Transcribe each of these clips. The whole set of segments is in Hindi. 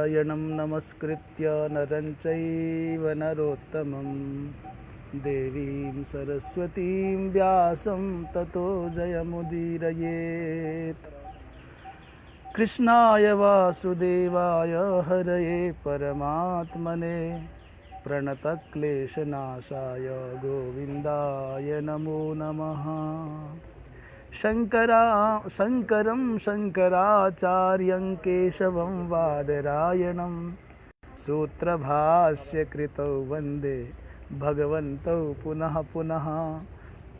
नारायणं नमस्कृत्य नरं चैव नरोत्तमं देवीं सरस्वतीं व्यासं ततो जयमुदीरयेत्। कृष्णाय वासुदेवाय हरये परमात्मने प्रणतक्लेशनाशाय गोविन्दाय नमो नमः। शङ्करं शङ्कराचार्यं केशवं वादरायणं सूत्रभाष्यकृतौ वन्दे भगवन्तौ पुनः पुनः।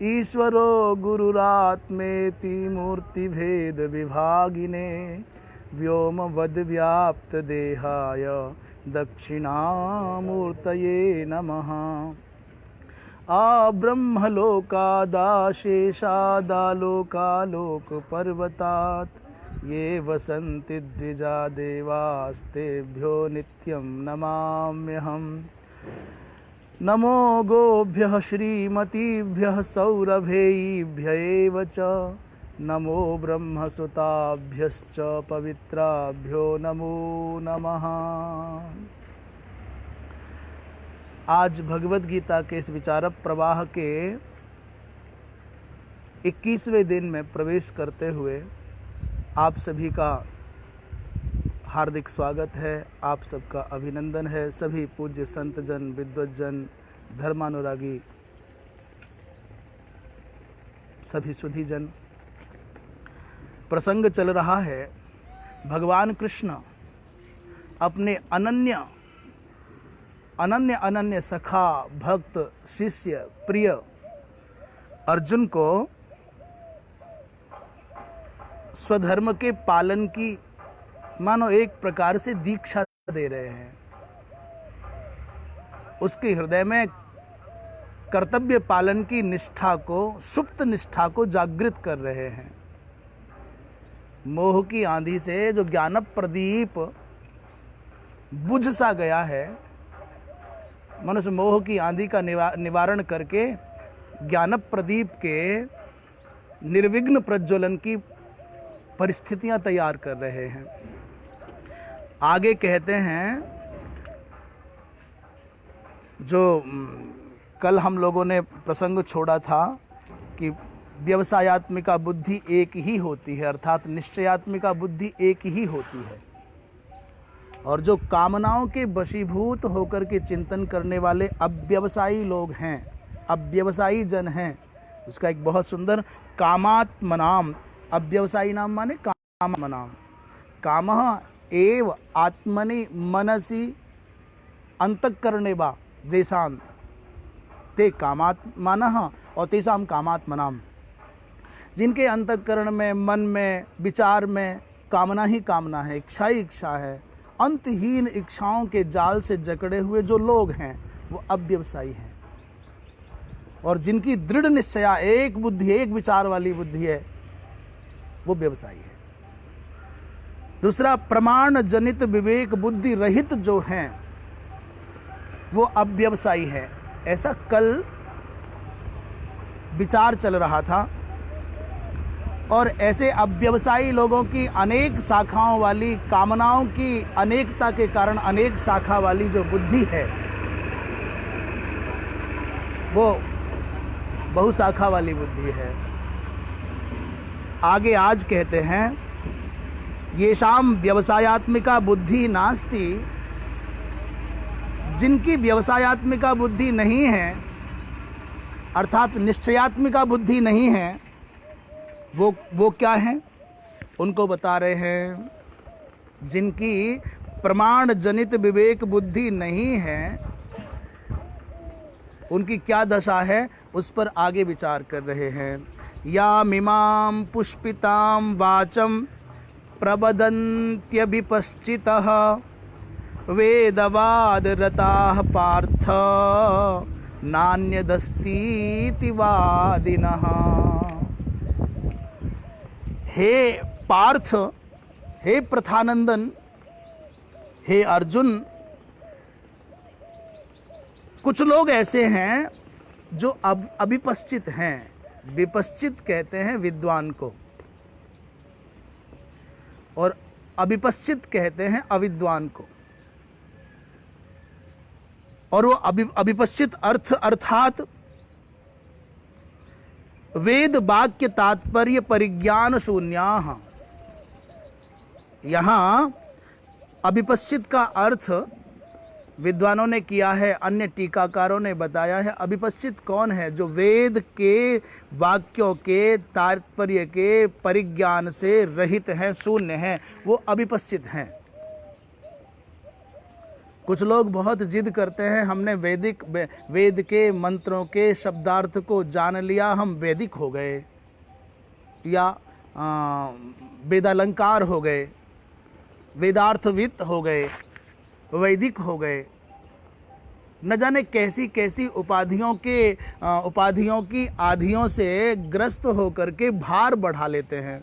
ईश्वरो गुरुरात्मेति मूर्तिभेदविभागिने व्योमवद्व्याप्तदेहाय दक्षिणामूर्तये नमः। आब्रह्मलोकादाशेषादालोकालोकपर्वतात् ये वसन्ति द्विजा देवास्तेभ्यो नित्यं नमाम्यहम्। नमो गोभ्यः श्रीमतीभ्यः सौरभेयीभ्य एव च नमो ब्रह्मसुताभ्यश्च पवित्राभ्यो नमो नमः। आज भगवद गीता के इस विचार प्रवाह के 21वें दिन में प्रवेश करते हुए आप सभी का हार्दिक स्वागत है, आप सबका अभिनंदन है। सभी पूज्य संतजन, विद्वज्जन, धर्मानुरागी, सभी सुधीजन। प्रसंग चल रहा है भगवान कृष्ण अपने अनन्य सखा, भक्त, शिष्य, प्रिय अर्जुन को स्वधर्म के पालन की मानो एक प्रकार से दीक्षा दे रहे हैं। उसके हृदय में कर्तव्य पालन की निष्ठा को, सुप्त निष्ठा को जागृत कर रहे हैं। मोह की आंधी से जो ज्ञान प्रदीप बुझ सा गया है, मनुष्य मोह की आंधी का निवारण करके ज्ञान प्रदीप के निर्विघ्न प्रज्वलन की परिस्थितियां तैयार कर रहे हैं। आगे कहते हैं, जो कल हम लोगों ने प्रसंग छोड़ा था कि व्यवसायात्मिका बुद्धि एक ही होती है, अर्थात निश्चयात्मिका बुद्धि एक ही होती है, और जो कामनाओं के वशीभूत होकर के चिंतन करने वाले अव्यवसायी लोग हैं, अव्यवसायी जन हैं, उसका एक बहुत सुंदर कामात्मनाम, अव्यवसायी नाम माने कामात्मनाम, कामः एव आत्मनि मनसि अंतःकरणे वा जैसान ते कामात्मनः और तेषाम कामात्मनाम। जिनके अंतःकरण में, मन में, विचार में कामना ही कामना है, इच्छा ही इच्छा है, अंतहीन इच्छाओं के जाल से जकड़े हुए जो लोग हैं वो अव्यवसायी हैं। और जिनकी दृढ़ निश्चया, एक बुद्धि, एक विचार वाली बुद्धि है, वो व्यवसायी है। दूसरा, प्रमाण जनित विवेक बुद्धि रहित जो हैं वो अव्यवसायी है। ऐसा कल विचार चल रहा था। और ऐसे अव्यवसायी लोगों की अनेक शाखाओं वाली, कामनाओं की अनेकता के कारण अनेक शाखा वाली जो बुद्धि है, वो बहुशाखा वाली बुद्धि है। आगे आज कहते हैं, येषाम व्यवसायात्मिका बुद्धि नास्ति, जिनकी व्यवसायात्मिका बुद्धि नहीं है, अर्थात निश्चयात्मिका बुद्धि नहीं है, वो क्या है? उनको बता रहे हैं, जिनकी प्रमाण जनित विवेक बुद्धि नहीं है, उनकी क्या दशा है, उस पर आगे विचार कर रहे हैं। या मिमां पुष्पितां वाचं प्रवदन्त्यभिपश्चितः वेदवादरताः पार्थ नान्यदस्तीति वादिनः। हे पार्थ, हे प्रथानंदन, हे अर्जुन, कुछ लोग ऐसे हैं जो अभिपश्चित हैं। विपश्चित कहते हैं विद्वान को, और अभिपश्चित कहते हैं अविद्वान को। और वो अविपश्चित अर्थ अर्थात वेद वाक्य तात्पर्य परिज्ञान शून्याः। यहां अविपश्चित का अर्थ विद्वानों ने किया है, अन्य टीकाकारों ने बताया है। अविपश्चित कौन है? जो वेद के वाक्यों के तात्पर्य के परिज्ञान से रहित है, शून्य है, वो अविपश्चित हैं। कुछ लोग बहुत जिद करते हैं, हमने वेद के मंत्रों के शब्दार्थ को जान लिया, हम वैदिक हो गए या वेदालंकार हो गए, वेदार्थविद हो गए, वैदिक हो गए। न जाने कैसी कैसी उपाधियों की आधियों से ग्रस्त होकर के भार बढ़ा लेते हैं।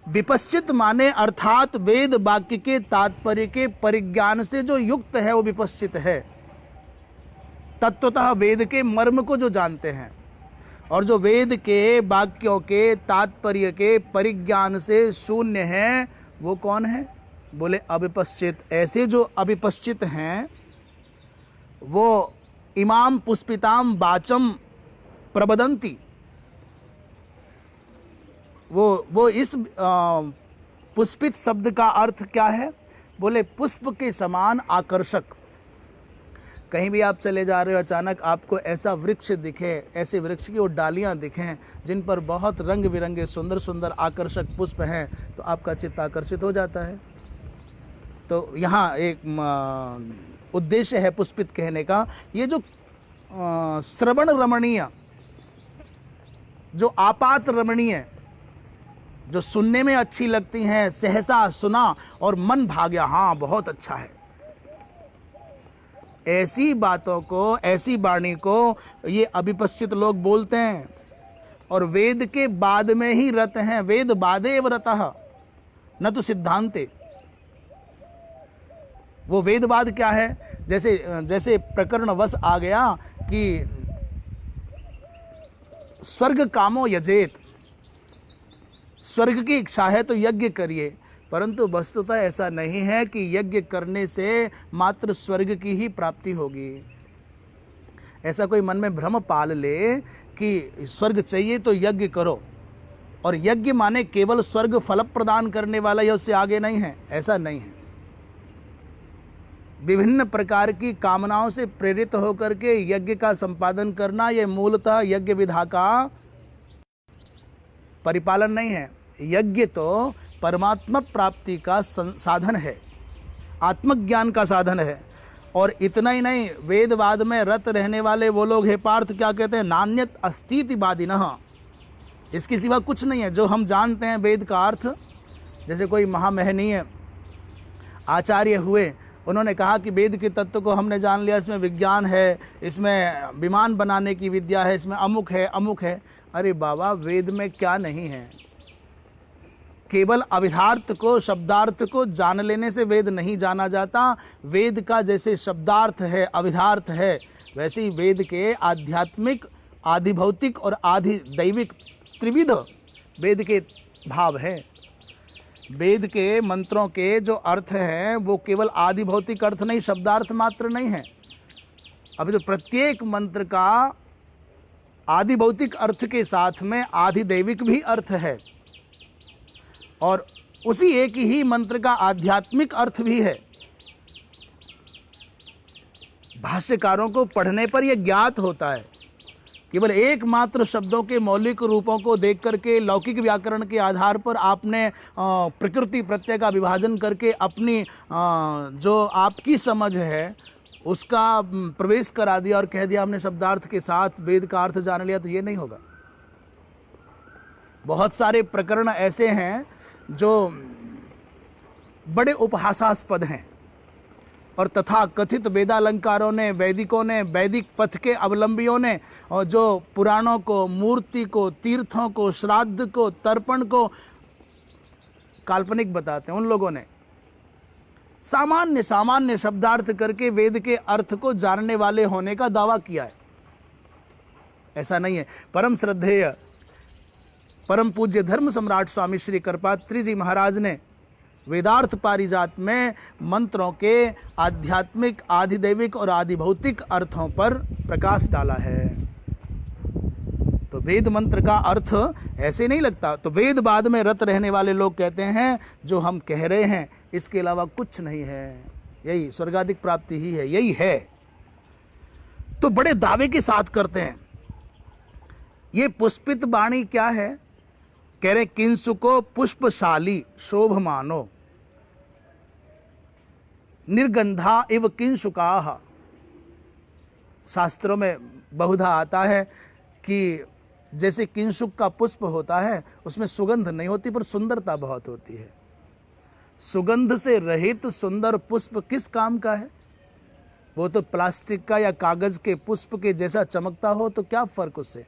विपश्चित माने अर्थात वेद वाक्य के तात्पर्य के परिज्ञान से जो युक्त है वो विपश्चित है। तत्वतः वेद के मर्म को जो जानते हैं, और जो वेद के वाक्यों के तात्पर्य के परिज्ञान से शून्य है, वो कौन है? बोले अविपश्चित। ऐसे जो अविपश्चित हैं वो इमाम पुष्पिताम वाचम प्रबदंती। वो इस पुष्पित शब्द का अर्थ क्या है? बोले पुष्प के समान आकर्षक। कहीं भी आप चले जा रहे हो, अचानक आपको ऐसा वृक्ष दिखे, ऐसे वृक्ष की वो डालियां दिखें जिन पर बहुत रंग बिरंगे सुंदर सुंदर आकर्षक पुष्प हैं, तो आपका चित्त आकर्षित हो जाता है। तो यहाँ एक उद्देश्य है पुष्पित कहने का। ये जो श्रवण रमणीय, जो आपात रमणीय, जो सुनने में अच्छी लगती हैं, सहसा सुना और मन भाग गया, हाँ बहुत अच्छा है, ऐसी बातों को, ऐसी वाणी को ये अविपश्चित लोग बोलते हैं। और वेद के बाद में ही रत हैं। वेद बादेव रतः न तो सिद्धांते। वो वेदवाद क्या है? जैसे प्रकरण वश आ गया कि स्वर्ग कामो यजेत, स्वर्ग की इच्छा है तो यज्ञ करिए, परंतु वस्तुतः ऐसा नहीं है कि यज्ञ करने से मात्र स्वर्ग की ही प्राप्ति होगी। ऐसा कोई मन में भ्रम पाल ले कि स्वर्ग चाहिए तो यज्ञ करो, और यज्ञ माने केवल स्वर्ग फल प्रदान करने वाला या उससे आगे नहीं है, ऐसा नहीं है। विभिन्न प्रकार की कामनाओं से प्रेरित होकर के यज्ञ का संपादन करना, यह मूलतः यज्ञ विधा का परिपालन नहीं है। यज्ञ तो परमात्मा प्राप्ति का साधन है, आत्मज्ञान का साधन है। और इतना ही नहीं, वेदवाद में रत रहने वाले वो लोग हे पार्थ क्या कहते हैं? नान्यत अस्तीतिवादिनः, इसके सिवा कुछ नहीं है जो हम जानते हैं वेद का अर्थ। जैसे कोई महामहनीय आचार्य हुए, उन्होंने कहा कि वेद के तत्व को हमने जान लिया, इसमें विज्ञान है, इसमें विमान बनाने की विद्या है, इसमें अमुक है अमुक है। अरे बाबा, वेद में क्या नहीं है? केवल अविधार्थ को, शब्दार्थ को जान लेने से वेद नहीं जाना जाता। वेद का जैसे शब्दार्थ है, अविधार्थ है, वैसे ही वेद के आध्यात्मिक, आधिभौतिक और आधिदैविक त्रिविध वेद के भाव है। वेद के मंत्रों के जो अर्थ हैं वो केवल आधिभौतिक अर्थ नहीं, शब्दार्थ मात्र नहीं है। अभी तो प्रत्येक मंत्र का आधिभौतिक अर्थ के साथ में आधिदैविक भी अर्थ है, और उसी एक ही मंत्र का आध्यात्मिक अर्थ भी है। भाष्यकारों को पढ़ने पर यह ज्ञात होता है। केवल एकमात्र शब्दों के मौलिक रूपों को देख करके, लौकिक व्याकरण के आधार पर आपने प्रकृति प्रत्यय का विभाजन करके अपनी जो आपकी समझ है उसका प्रवेश करा दिया और कह दिया हमने शब्दार्थ के साथ वेद का अर्थ जान लिया, तो ये नहीं होगा। बहुत सारे प्रकरण ऐसे हैं जो बड़े उपहासास्पद हैं, और तथा कथित वेदालंकारों ने, वैदिकों ने, वैदिक पथ के अवलंबियों ने, और जो पुराणों को, मूर्ति को, तीर्थों को, श्राद्ध को, तर्पण को काल्पनिक बताते हैं, उन लोगों ने सामान्य सामान्य शब्दार्थ करके वेद के अर्थ को जानने वाले होने का दावा किया है। ऐसा नहीं है। परम श्रद्धेय परम पूज्य धर्म सम्राट स्वामी श्री कृपात्री जी महाराज ने वेदार्थ पारिजात में मंत्रों के आध्यात्मिक, आधिदैविक और आधिभौतिक अर्थों पर प्रकाश डाला है। तो वेद मंत्र का अर्थ ऐसे नहीं लगता। तो वेद बाद में रत रहने वाले लोग कहते हैं जो हम कह रहे हैं इसके अलावा कुछ नहीं है, यही स्वर्गाधिक प्राप्ति ही है, यही है। तो बड़े दावे के साथ करते हैं। ये पुष्पित वाणी क्या है? कह रहे किंसुको पुष्पशाली शोभमानो निर्गंधा इव किंसुकाः। शास्त्रों में बहुधा आता है कि जैसे किंसुक का पुष्प होता है उसमें सुगंध नहीं होती पर सुंदरता बहुत होती है। सुगंध से रहित सुंदर पुष्प किस काम का है? वो तो प्लास्टिक का या कागज के पुष्प के जैसा चमकता हो तो क्या फर्क उससे।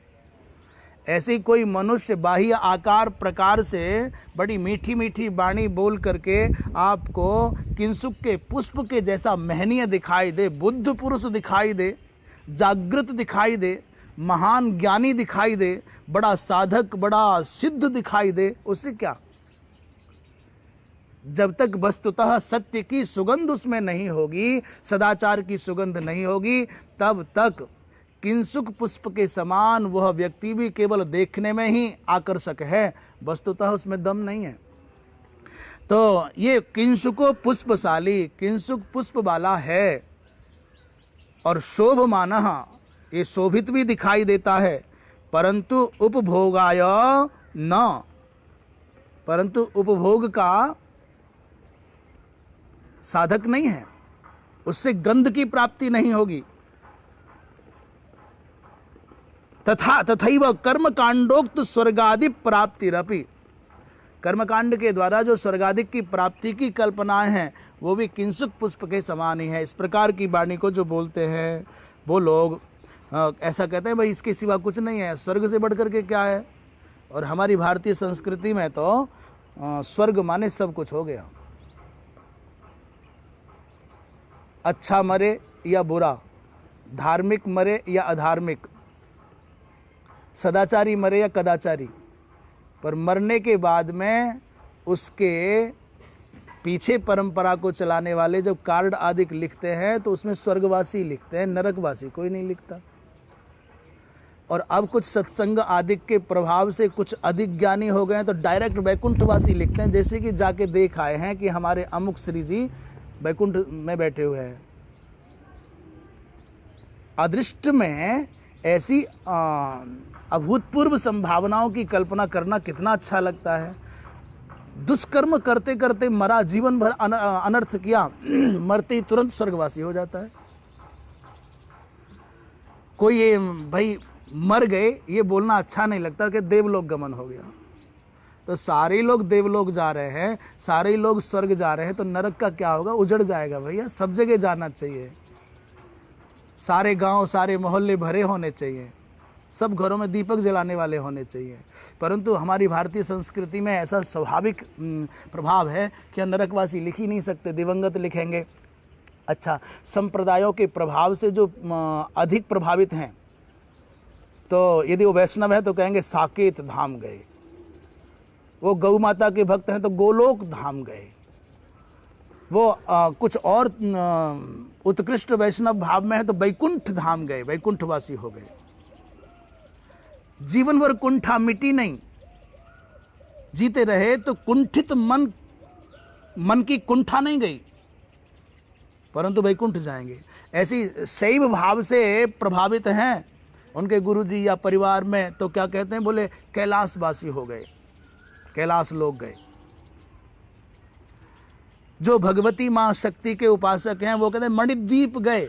ऐसे ही कोई मनुष्य बाह्य आकार प्रकार से बड़ी मीठी मीठी वाणी बोल करके आपको किंसुक के पुष्प के जैसा महनीय दिखाई दे, बुद्ध पुरुष दिखाई दे, जागृत दिखाई दे, महान ज्ञानी दिखाई दे, बड़ा साधक, बड़ा सिद्ध दिखाई दे, उससे क्या? जब तक वस्तुतः सत्य की सुगंध उसमें नहीं होगी, सदाचार की सुगंध नहीं होगी, तब तक किंसुक पुष्प के समान वह व्यक्ति भी केवल देखने में ही आकर्षक है, वस्तुतः उसमें दम नहीं है। तो ये किंसुको पुष्पशाली, किंसुक पुष्प वाला है और शोभमानः, ये शोभित भी दिखाई देता है, परंतु उपभोगाय न, परंतु उपभोग का साधक नहीं है, उससे गंध की प्राप्ति नहीं होगी। तथैव कर्मकांडोक्त स्वर्गादि प्राप्तिरपि, कर्मकांड के द्वारा जो स्वर्गादिक की प्राप्ति की कल्पनाएं हैं वो भी किंसुक पुष्प के समान ही है। इस प्रकार की वाणी को जो बोलते हैं वो लोग ऐसा कहते हैं भाई इसके सिवा कुछ नहीं है, स्वर्ग से बढ़ करके क्या है। और हमारी भारतीय संस्कृति में तो स्वर्ग माने सब कुछ हो गया। अच्छा मरे या बुरा, धार्मिक मरे या अधार्मिक, सदाचारी मरे या कदाचारी, पर मरने के बाद में उसके पीछे परंपरा को चलाने वाले जब कार्ड आदि लिखते हैं तो उसमें स्वर्गवासी लिखते हैं, नरकवासी कोई नहीं लिखता। और अब कुछ सत्संग आदि के प्रभाव से कुछ अधिक ज्ञानी हो गए हैं तो डायरेक्ट वैकुंठवासी लिखते हैं, जैसे कि जाके देख आए हैं कि हमारे अमुक श्री जी वैकुंठ में बैठे हुए हैं। अदृष्ट में ऐसी अभूतपूर्व संभावनाओं की कल्पना करना कितना अच्छा लगता है। दुष्कर्म करते करते मरा, जीवन भर अनर्थ किया, मरते ही तुरंत स्वर्गवासी हो जाता है। कोई ये भाई मर गए ये बोलना अच्छा नहीं लगता कि देवलोक गमन हो गया। तो सारे लोग देवलोक जा रहे हैं, सारे लोग स्वर्ग जा रहे हैं, तो नरक का क्या होगा? उजड़ जाएगा भैया। सब जगह जाना चाहिए, सारे गांव सारे मोहल्ले भरे होने चाहिए, सब घरों में दीपक जलाने वाले होने चाहिए। परंतु हमारी भारतीय संस्कृति में ऐसा स्वाभाविक प्रभाव है कि नरकवासी लिख ही नहीं सकते, दिवंगत लिखेंगे। अच्छा, संप्रदायों के प्रभाव से जो अधिक प्रभावित हैं तो यदि वो वैष्णव है तो कहेंगे साकेत धाम गए, वो गौ माता के भक्त हैं तो गोलोक धाम गए, वो कुछ और उत्कृष्ट वैष्णव भाव में है तो वैकुंठ धाम गए, वैकुंठवासी हो गए। जीवन भर कुंठा मिटी नहीं, जीते रहे तो कुंठित मन की कुंठा नहीं गई, परंतु वैकुंठ जाएंगे। ऐसी शैव भाव से प्रभावित हैं उनके गुरुजी या परिवार में तो क्या कहते हैं, बोले कैलाशवासी हो गए, कैलाश लोग गए। जो भगवती मां शक्ति के उपासक हैं वो कहते हैं मणिद्वीप गए।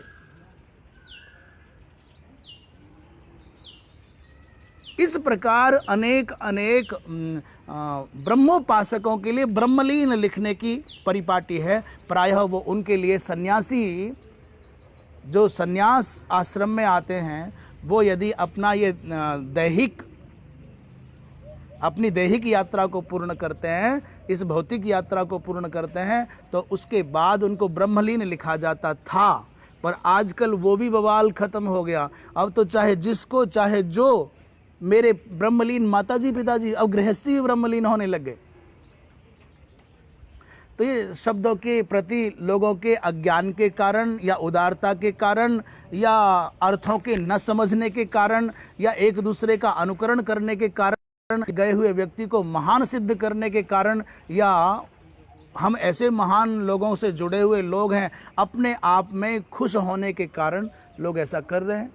इस प्रकार अनेक अनेक ब्रह्मोपासकों के लिए ब्रह्मलीन लिखने की परिपाटी है। प्रायः वो उनके लिए सन्यासी जो सन्यास आश्रम में आते हैं वो यदि अपना ये अपनी दैहिक यात्रा को पूर्ण करते हैं, इस भौतिक यात्रा को पूर्ण करते हैं, तो उसके बाद उनको ब्रह्मलीन लिखा जाता था। पर आजकल वो भी बवाल खत्म हो गया। अब तो चाहे जिसको चाहे जो, मेरे ब्रह्मलीन माताजी पिताजी, अब गृहस्थी भी ब्रह्मलीन होने लग गए। तो ये शब्दों के प्रति लोगों के अज्ञान के कारण या उदारता के कारण या अर्थों के न समझने के कारण या एक दूसरे का अनुकरण करने के कारण, गए हुए व्यक्ति को महान सिद्ध करने के कारण, या हम ऐसे महान लोगों से जुड़े हुए लोग हैं, अपने आप में खुश होने के कारण लोग ऐसा कर रहे हैं,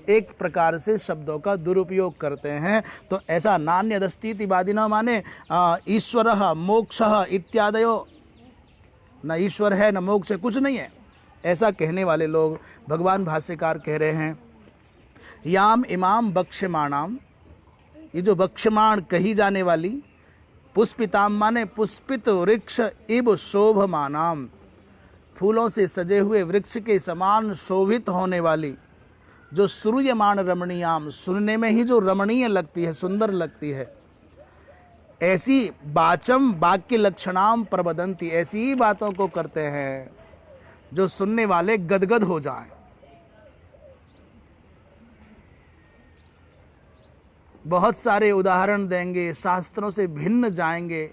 एक प्रकार से शब्दों का दुरुपयोग करते हैं। तो ऐसा नान्यदस्तीति वादिनः माने ईश्वरः मोक्षः इत्यादयो, न ईश्वर है न मोक्ष है, कुछ नहीं है, ऐसा कहने वाले लोग भगवान भाष्यकार कह रहे हैं याम इमाम बक्ष्यमाणाम, ये जो बक्ष्यमाण कही जाने वाली, पुष्पिताम माने पुष्पित वृक्ष इव शोभमानाम, फूलों से सजे हुए वृक्ष के समान शोभित होने वाली, जो श्रूयमाण रमणीयाम, सुनने में ही जो रमणीय लगती है, सुंदर लगती है, ऐसी वाचम वाक्य लक्षणाम प्रबदंती, ऐसी ही बातों को करते हैं जो सुनने वाले गदगद हो जाएं। बहुत सारे उदाहरण देंगे, शास्त्रों से भिन्न जाएंगे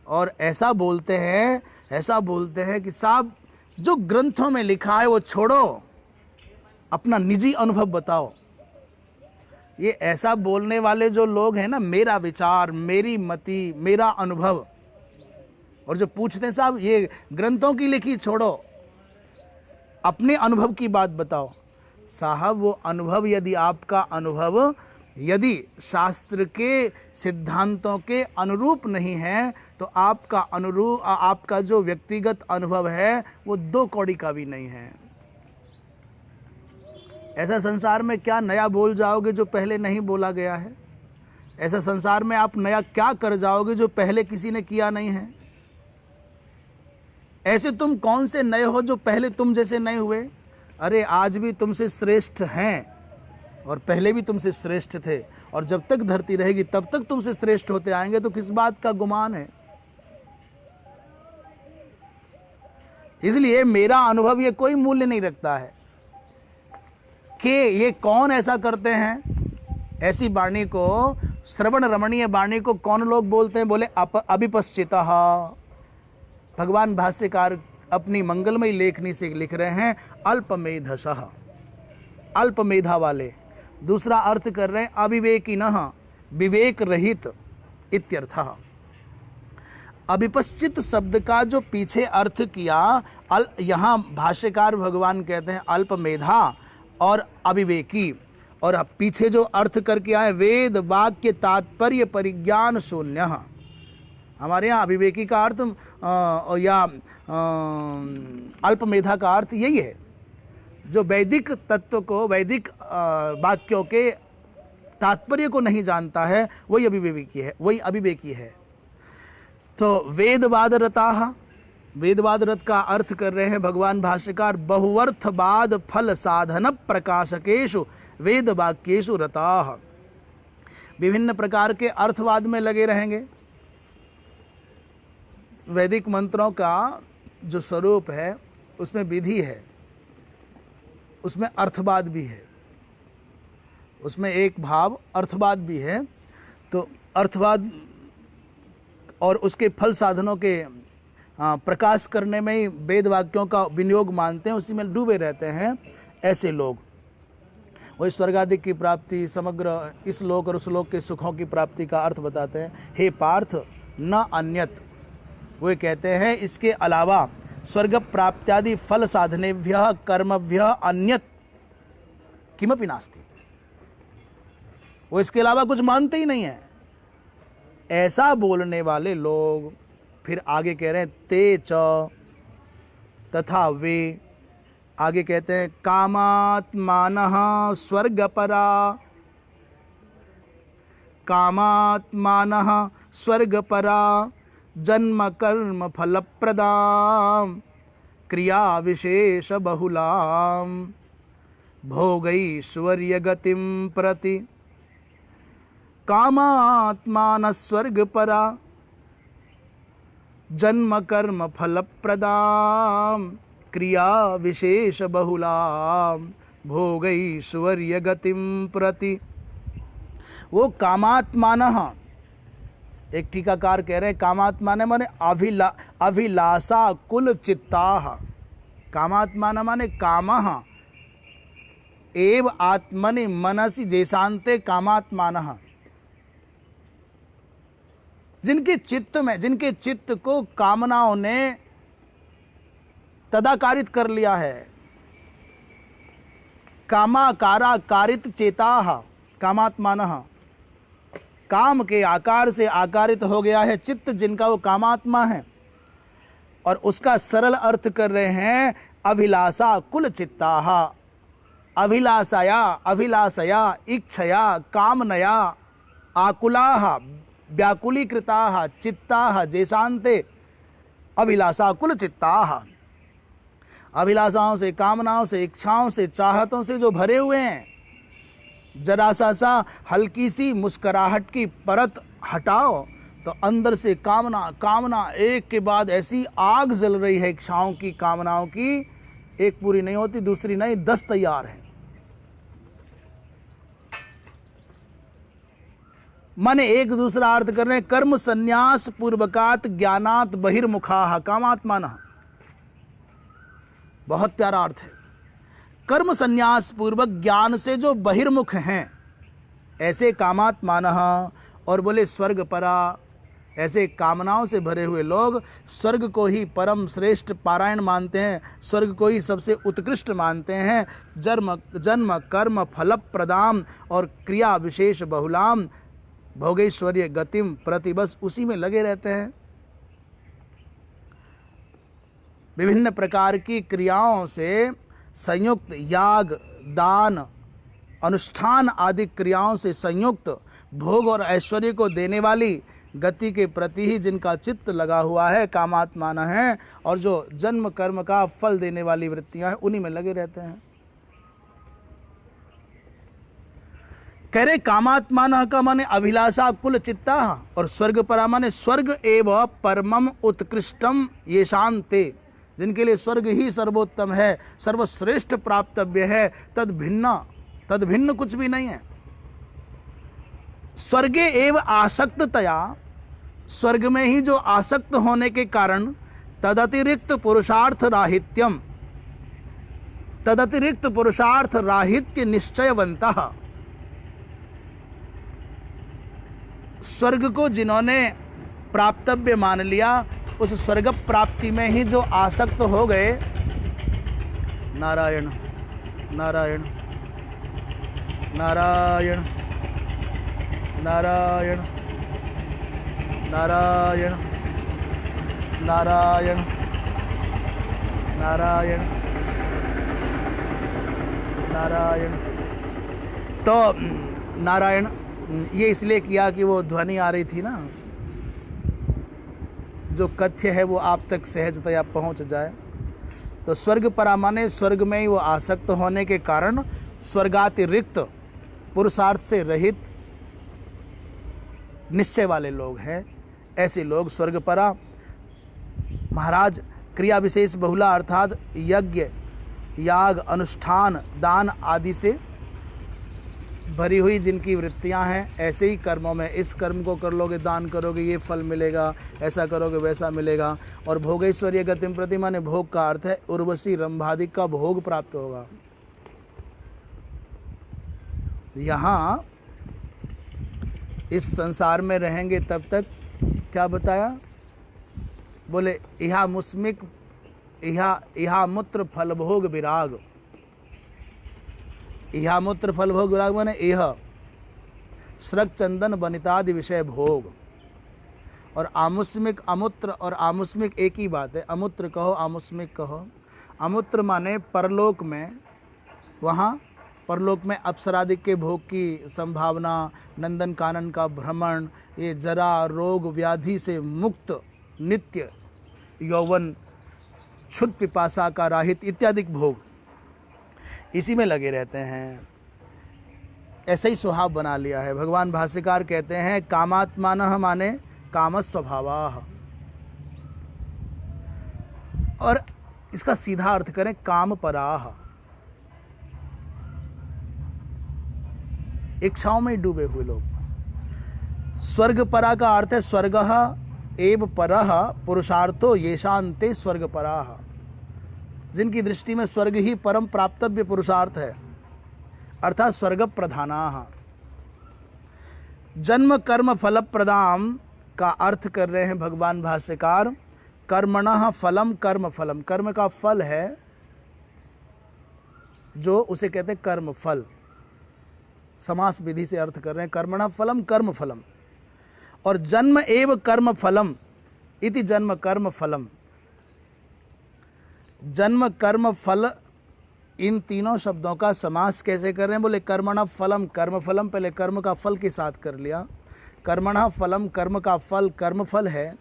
और ऐसा बोलते हैं कि साहब जो ग्रंथों में लिखा है वो छोड़ो, अपना निजी अनुभव बताओ। ये ऐसा बोलने वाले जो लोग हैं ना, मेरा विचार, मेरी मति, मेरा अनुभव, और जो पूछते हैं साहब ये ग्रंथों की लिखी छोड़ो, अपने अनुभव की बात बताओ। साहब वो अनुभव, यदि आपका अनुभव यदि शास्त्र के सिद्धांतों के अनुरूप नहीं है तो आपका जो व्यक्तिगत अनुभव है वो 2 कौड़ी का भी नहीं है। ऐसा संसार में क्या नया बोल जाओगे जो पहले नहीं बोला गया है? ऐसा संसार में आप नया क्या कर जाओगे जो पहले किसी ने किया नहीं है? ऐसे तुम कौन से नए हो जो पहले तुम जैसे नहीं हुए? अरे आज भी तुमसे श्रेष्ठ हैं और पहले भी तुमसे श्रेष्ठ थे, और जब तक धरती रहेगी तब तक तुमसे श्रेष्ठ होते आएंगे, तो किस बात का गुमान है? इसलिए मेरा अनुभव ये कोई मूल्य नहीं रखता है कि ये कौन ऐसा करते हैं। ऐसी वाणी को, श्रवण रमणीय वाणी को कौन लोग बोलते हैं? बोले अभिपश्चितः। भगवान भाष्यकार अपनी मंगलमयी लेखनी से लिख रहे हैं अल्पमेधसः, अल्पमेधा वाले। दूसरा अर्थ कर रहे हैं अविवेकिनः, विवेक रहित इत्यर्थः। अभिपश्चित शब्द का जो पीछे अर्थ किया, यहाँ भाष्यकार भगवान कहते हैं अल्पमेधा और अविवेकी, और अब पीछे जो अर्थ करके आए वेद वाक्य तात्पर्य परिज्ञान शून्य। हमारे यहाँ अविवेकी का अर्थ या अल्पमेधा का अर्थ यही है, जो वैदिक तत्व को, वैदिक वाक्यों के तात्पर्य को नहीं जानता है, वही अविवेकी है, वही अविवेकी है। तो वेदवाद रताः, वेदवाद रथ का अर्थ कर रहे हैं भगवान भाष्यकार बहुअर्थवाद फल साधन प्रकाशकेषु वेद वाक्येषु रताः। विभिन्न प्रकार के अर्थवाद में लगे रहेंगे। वैदिक मंत्रों का जो स्वरूप है उसमें विधि है, उसमें अर्थवाद भी है, उसमें एक भाव अर्थवाद भी है। तो अर्थवाद और उसके फल साधनों के प्रकाश करने में ही वेद वाक्यों का विनियोग मानते हैं, उसी में डूबे रहते हैं ऐसे लोग। वही स्वर्गादि की प्राप्ति, समग्र इस लोक और उस लोक के सुखों की प्राप्ति का अर्थ बताते हैं। हे पार्थ न अन्यत, वो कहते हैं इसके अलावा स्वर्ग प्राप्त्यादि फल साधनेभ्यः कर्मभ्यः अन्यत किमपि नास्ति। वो इसके अलावा कुछ मानते ही नहीं है। ऐसा बोलने वाले लोग फिर आगे कह रहे हैं ते च, तथा वे, आगे कहते हैं कामात्मानः स्वर्गपरा, कामात्मानः स्वर्गपरा जन्म कर्म फलप्रदां क्रिया विशेष बहुलां भोगैश्वर्य गतिं प्रति। कामात्मानः स्वर्गपरा जन्म कर्म फलप्रदां क्रिया विशेष बहुलां भोगैश्वर्य गतिं प्रति। वो कामात्मानः, एक टीकाकार कह रहे हैं कामात्माने माने अभिलाषा कुल चित्ताः। कामात्माने माने कामः एव आत्मनि मनसि जैसान्ते कामात्मानः। जिनके चित्त को कामनाओं ने तदाकारित कर लिया है। कामाकारा कारित चेताः कामात्मानः। काम के आकार से आकारित हो गया है चित्त, जिनका वो कामात्मा है। और उसका सरल अर्थ कर रहे हैं अभिलाषा कुल चित्ताः। अभिलाषया इच्छया कामनया आकुलाः व्याकुलीकृताः चित्ताः जैसान्ते अभिलाषा कुल चित्ताः। अभिलाषाओं से, कामनाओं से, इच्छाओं से, चाहतों से जो भरे हुए हैं, जरा सा हल्की सी मुस्कुराहट की परत हटाओ तो अंदर से कामना एक के बाद ऐसी आग जल रही है इच्छाओं की, कामनाओं की। एक पूरी नहीं होती, दूसरी नहीं, 10 तैयार है। माने एक दूसरा अर्थ कर रहे हैं कर्म संन्यास पूर्वकात ज्ञानात बहिर्मुखाः कामात्मानः। बहुत प्यारा अर्थ है। कर्म संन्यास पूर्वक ज्ञान से जो बहिर्मुख हैं ऐसे कामात्मानः। और बोले स्वर्ग परा, ऐसे कामनाओं से भरे हुए लोग स्वर्ग को ही परम श्रेष्ठ पारायण मानते हैं, स्वर्ग को ही सबसे उत्कृष्ट मानते हैं। जन्म कर्म फल प्रदाम और क्रिया विशेष बहुलाम भोगेश्वर्य गतिम प्रति, बस उसी में लगे रहते हैं। विभिन्न प्रकार की क्रियाओं से संयुक्त याग दान अनुष्ठान आदि क्रियाओं से संयुक्त भोग और ऐश्वर्य को देने वाली गति के प्रति ही जिनका चित्त लगा हुआ है कामात्मान है। और जो जन्म कर्म का फल देने वाली वृत्तियां हैं उन्हीं में लगे रहते हैं। कह रहे कामात्मान का माने अभिलाषा कुल चित्ता, और स्वर्ग परा माने स्वर्ग एव परमम उत्कृष्टम ये शांते, जिनके लिए स्वर्ग ही सर्वोत्तम है, सर्वश्रेष्ठ प्राप्तव्य है। तद भिन्न कुछ भी नहीं है। स्वर्गे एव आसक्ततया, स्वर्ग में ही जो आसक्त होने के कारण तदतिरिक्त पुरुषार्थ राहित्य निश्चयवन्तः, स्वर्ग को जिन्होंने प्राप्तव्य मान लिया उस स्वर्ग प्राप्ति में ही जो आसक्त हो गए। नारायण नारायण नारायण नारायण नारायण नारायण नारायण नारायण। तो नारायण ये इसलिए किया कि वो ध्वनि आ रही थी ना, जो कथ्य है वो आप तक सहजतया पहुंच जाए। तो स्वर्ग परा माने स्वर्ग में ही वो आसक्त होने के कारण स्वर्गातिरिक्त पुरुषार्थ से रहित निश्चय वाले लोग हैं। ऐसे लोग स्वर्ग परा। महाराज क्रिया विशेष बहुला अर्थात यज्ञ याग अनुष्ठान दान आदि से भरी हुई जिनकी वृत्तियां हैं, ऐसे ही कर्मों में इस कर्म को कर लोगे, दान करोगे ये फल मिलेगा, ऐसा करोगे वैसा मिलेगा। और भोगेश्वर्य गतिम प्रति माने भोग का अर्थ है उर्वशी रंभादि का भोग प्राप्त होगा। यहाँ इस संसार में रहेंगे तब तक क्या बताया, बोले इहा मुस्मिक इहा मूत्र फल भोग विराग। इहा मूत्र फल भोग विराग माने यह स्रग चंदन वनितादि विषय भोग। और आमुस्मिक अमूत्र और आमुस्मिक एक ही बात है। अमूत्र कहो आमुस्मिक कहो। अमूत्र माने परलोक में, वहाँ परलोक में अप्सरादि के भोग की संभावना, नंदन कानन का भ्रमण, ये जरा रोग व्याधि से मुक्त नित्य यौवन क्षुद पिपासा का राहित इत्यादि भोग, इसी में लगे रहते हैं। ऐसा ही स्वभाव बना लिया है। भगवान भाष्यकार कहते हैं कामात्मानः माने कामस्वभावाः, और इसका सीधा अर्थ करें कामपराः, इच्छाओं में डूबे हुए लोग। स्वर्ग परा का अर्थ है स्वर्गः एव परः पुरुषार्थो येषान्ते स्वर्ग पराः, जिनकी दृष्टि में स्वर्ग ही परम प्राप्तव्य पुरुषार्थ है, अर्थात स्वर्ग प्रधानाः। जन्म कर्म फल प्रदाम का अर्थ कर रहे हैं भगवान भाष्यकार, कर्मणः फलम कर्म फलम, कर्म का फल है जो उसे कहते हैं कर्म फल, समास विधि से अर्थ कर रहे हैं कर्मणः फलम कर्म फलम। और जन्म एव कर्म फलम इति जन्म कर्म फलम, जन्म कर्म फल, इन तीनों शब्दों का समास कैसे कर रहे हैं? बोले कर्मणः फलम कर्म फलम, पहले कर्म का फल के साथ कर लिया, कर्मणः फलम कर्म का फल कर्म फल है,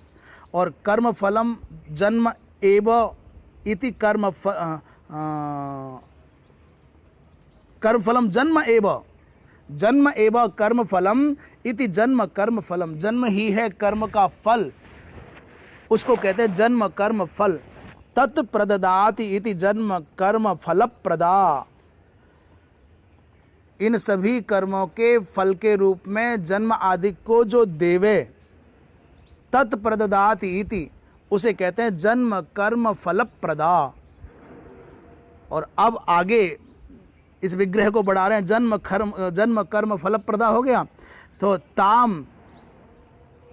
और कर्म फलम जन्म एव इति कर्म फलम जन्म एव, जन्म एव कर्म फलम इति जन्म कर्म फलम, जन्म ही है कर्म का फल, उसको कहते हैं जन्म कर्म फल। तत्प्रददाति इति जन्म कर्म फल प्रदा, इन सभी कर्मों के फल के रूप में जन्म आदि को जो देवे, तत्प्रददाति इति, उसे कहते हैं जन्म कर्म फल प्रदा। और अब आगे इस विग्रह को बढ़ा रहे हैं, जन्म कर्म फल प्रदा हो गया, तो ताम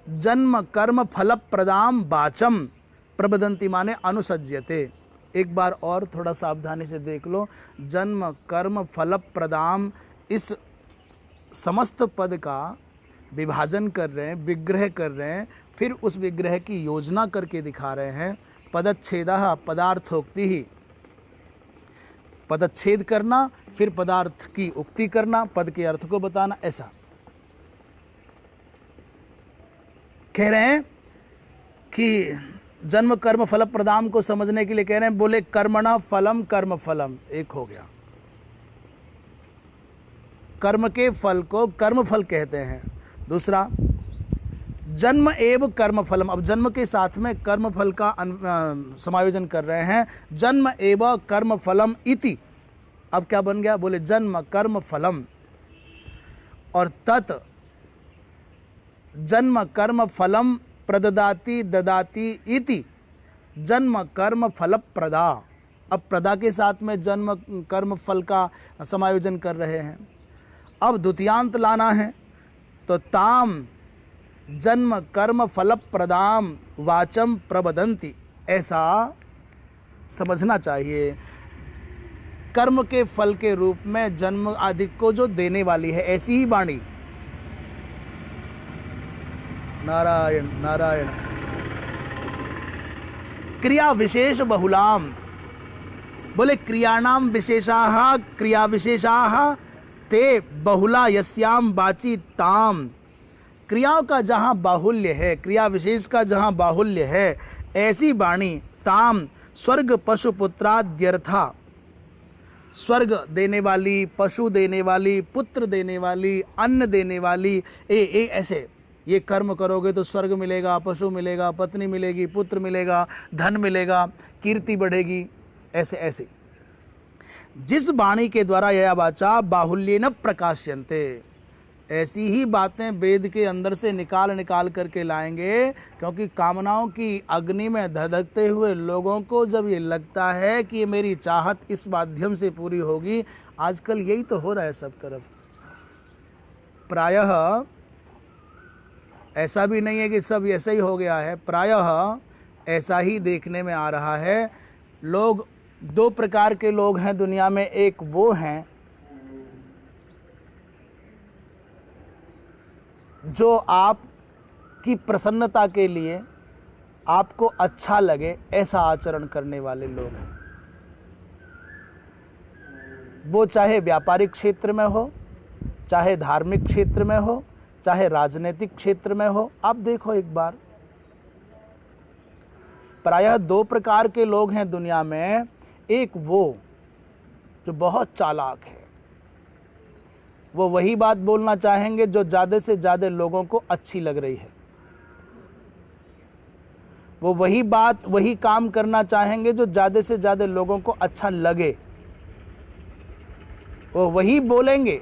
जन्म कर्म फल प्रदाम वाचम प्रबदंती माने अनुसज्यते। एक बार और थोड़ा सावधानी से देख लो, जन्म कर्म फल प्रदाम, इस समस्त पद का विभाजन कर रहे हैं, विग्रह कर रहे हैं, फिर उस विग्रह की योजना करके दिखा रहे हैं। पदच्छेदः पदार्थोक्ति ही, पदच्छेद करना, फिर पदार्थ की उक्ति करना, पद के अर्थ को बताना, ऐसा कह रहे हैं कि जन्म कर्म फल प्रदाम को समझने के लिए कह रहे हैं, बोले कर्मणा फलम कर्म फलम, एक हो गया, कर्म के फल को कर्म फल कहते हैं। दूसरा जन्म एव कर्म फलम, अब जन्म के साथ में कर्म फल का समायोजन कर रहे हैं, जन्म एव कर्म फलम इति, अब क्या बन गया? बोले जन्म कर्म फलम, और तत् जन्म कर्म फलम प्रददाति ददाति इति जन्म कर्म फल प्रदा, अब प्रदा के साथ में जन्म कर्म फल का समायोजन कर रहे हैं। अब द्वितीयांत लाना है, तो ताम जन्म कर्म फल प्रदाम वाचम प्रबदंती, ऐसा समझना चाहिए। कर्म के फल के रूप में जन्म आदि को जो देने वाली है, ऐसी ही वाणी। नारायण नारायण। क्रिया विशेष बहुलाम, बोले क्रियाणाम विशेषाः क्रिया विशेषाः ते बहुला यस्याम वाची ताम, क्रियाओं का जहाँ बाहुल्य है, क्रिया विशेष का जहाँ बाहुल्य है, ऐसी वाणी ताम स्वर्ग पशु पुत्राद्यर्था, स्वर्ग देने वाली, पशु देने वाली, पुत्र देने वाली, अन्न देने वाली, ऐसे ये कर्म करोगे तो स्वर्ग मिलेगा, पशु मिलेगा, पत्नी मिलेगी, पुत्र मिलेगा, धन मिलेगा, कीर्ति बढ़ेगी, ऐसे ऐसे जिस वाणी के द्वारा यह वाचा बाहुल्येन प्रकाश्यन्ते, ऐसी ही बातें वेद के अंदर से निकाल निकाल करके लाएंगे, क्योंकि कामनाओं की अग्नि में धधकते हुए लोगों को जब ये लगता है कि ये मेरी चाहत इस माध्यम से पूरी होगी, आजकल यही तो हो रहा है सब तरफ। प्रायः ऐसा भी नहीं है कि सब ऐसा ही हो गया है, प्रायः ऐसा ही देखने में आ रहा है। लोग दो प्रकार के लोग हैं दुनिया में, एक वो हैं जो आपकी प्रसन्नता के लिए, आपको अच्छा लगे ऐसा आचरण करने वाले लोग हैं। वो चाहे व्यापारिक क्षेत्र में हो, चाहे धार्मिक क्षेत्र में हो, चाहे राजनीतिक क्षेत्र में हो। आप देखो एक बार, प्रायः दो प्रकार के लोग हैं दुनिया में। एक वो जो बहुत चालाक है, वो वही बात बोलना चाहेंगे जो ज़्यादा से ज़्यादा लोगों को अच्छी लग रही है, वो वही बात, वही काम करना चाहेंगे जो ज़्यादा से ज़्यादा लोगों को अच्छा लगे, वो वही बोलेंगे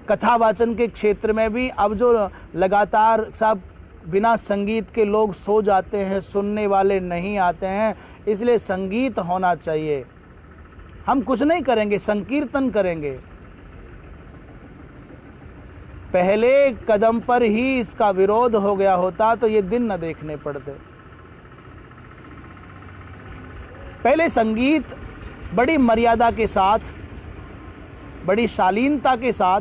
कथावाचन के क्षेत्र में भी अब जो लगातार साहब बिना संगीत के लोग सो जाते हैं, सुनने वाले नहीं आते हैं, इसलिए संगीत होना चाहिए। हम कुछ नहीं करेंगे, संकीर्तन करेंगे। पहले कदम पर ही इसका विरोध हो गया होता तो ये दिन न देखने पड़ते। पहले संगीत बड़ी मर्यादा के साथ, बड़ी शालीनता के साथ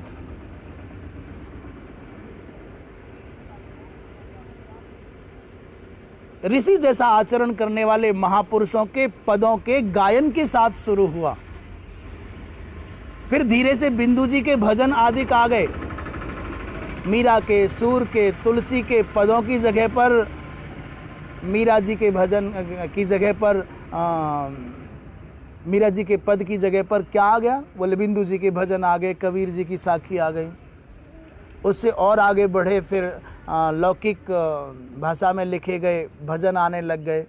ऋषि जैसा आचरण करने वाले महापुरुषों के पदों के गायन के साथ शुरू हुआ। फिर धीरे से बिंदु जी के भजन आदि आ गए। मीरा के, सूर के, तुलसी के पदों की जगह पर, मीरा जी के भजन की जगह पर मीरा जी के पद की जगह पर क्या आ गया? बोले बिंदु जी के भजन आ गए, कबीर जी की साखी आ गई। उससे और आगे बढ़े, फिर लौकिक भाषा में लिखे गए भजन आने लग गए।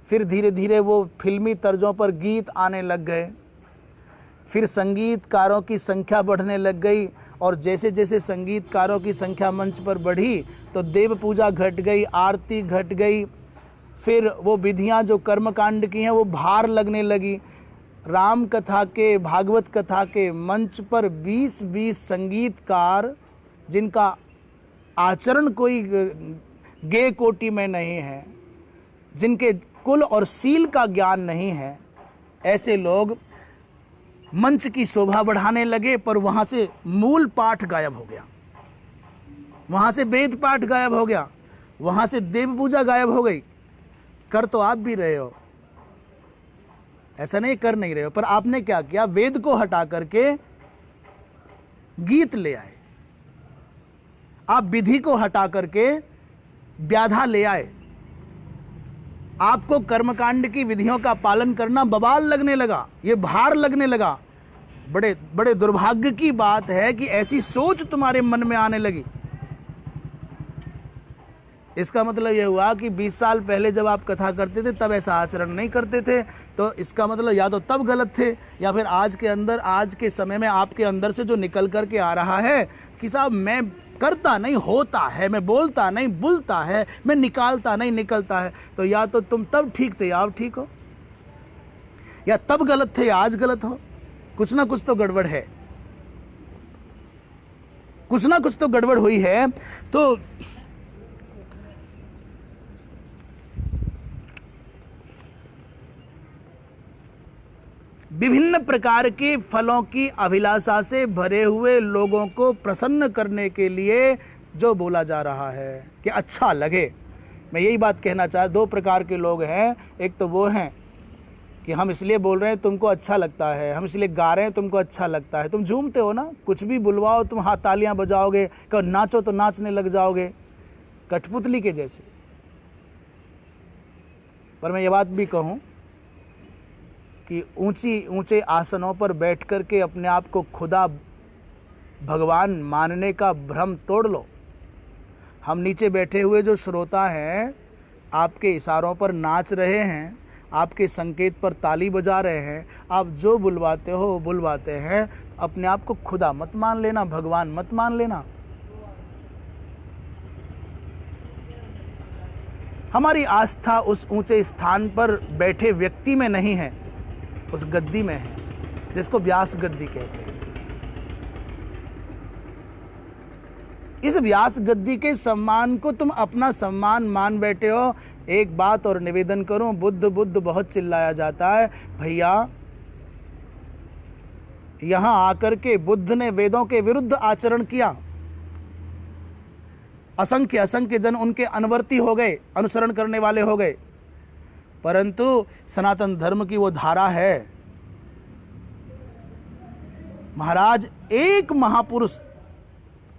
फिर धीरे धीरे वो फिल्मी तर्जों पर गीत आने लग गए। फिर संगीतकारों की संख्या बढ़ने लग गई, और जैसे जैसे संगीतकारों की संख्या मंच पर बढ़ी तो देव पूजा घट गई, आरती घट गई। फिर वो विधियां जो कर्मकांड की हैं वो भार लगने लगी। राम कथा के, भागवत कथा के मंच पर 20-20 संगीतकार, जिनका आचरण कोई गे कोटि में नहीं है, जिनके कुल और सील का ज्ञान नहीं है, ऐसे लोग मंच की शोभा बढ़ाने लगे। पर वहां से मूल पाठ गायब हो गया, वहां से वेद पाठ गायब हो गया, वहां से देव पूजा गायब हो गई। कर तो आप भी रहे हो, ऐसा नहीं कर नहीं रहे हो, पर आपने क्या किया? वेद को हटा करके गीत ले आए। आप विधि को हटा करके व्याधा ले आए। आपको कर्मकांड की विधियों का पालन करना बवाल लगने लगा, ये भार लगने लगा। बड़े बड़े दुर्भाग्य की बात है कि ऐसी सोच तुम्हारे मन में आने लगी। इसका मतलब यह हुआ कि 20 साल पहले जब आप कथा करते थे तब ऐसा आचरण नहीं करते थे, तो इसका मतलब या तो तब गलत थे, या फिर आज के अंदर, आज के समय में आपके अंदर से जो निकल करके आ रहा है कि साहब मैं करता नहीं, होता है, मैं बोलता नहीं, बुलता है, मैं निकालता नहीं, निकलता है, तो या तो तुम तब ठीक थे या अब ठीक हो, या तब गलत थे या आज गलत हो। कुछ ना कुछ तो गड़बड़ है, कुछ ना कुछ तो गड़बड़ हुई है। तो विभिन्न प्रकार के फलों की अभिलाषा से भरे हुए लोगों को प्रसन्न करने के लिए जो बोला जा रहा है कि अच्छा लगे, मैं यही बात कहना चाह। 2 प्रकार के लोग हैं। एक तो वो हैं कि हम इसलिए बोल रहे हैं तुमको अच्छा लगता है, हम इसलिए गा रहे हैं तुमको अच्छा लगता है, तुम झूमते हो ना, कुछ भी बुलवाओ तुम हाथ तालियां बजाओगे, कभी नाचो तो नाचने लग जाओगे, कठपुतली के जैसे। पर मैं ये बात भी कहूं कि ऊंचे आसनों पर बैठ कर के अपने आप को खुदा भगवान मानने का भ्रम तोड़ लो। हम नीचे बैठे हुए जो श्रोता हैं आपके इशारों पर नाच रहे हैं, आपके संकेत पर ताली बजा रहे हैं, आप जो बुलवाते हो बुलवाते हैं। अपने आप को खुदा मत मान लेना, भगवान मत मान लेना। हमारी आस्था उस ऊंचे स्थान पर बैठे व्यक्ति में नहीं है, उस गद्दी में है, जिसको व्यास गद्दी कहते हैं। इस व्यास गद्दी के सम्मान को तुम अपना सम्मान मान बैठे हो। एक बात और निवेदन करूं, बुद्ध बुद्ध बहुत चिल्लाया जाता है। भैया, यहां आकर के बुद्ध ने वेदों के विरुद्ध आचरण किया। असंख्य असंख्य जन उनके अनुवर्ती हो गए, अनुसरण करने वाले हो गए, परंतु सनातन धर्म की वो धारा है। महाराज, एक महापुरुष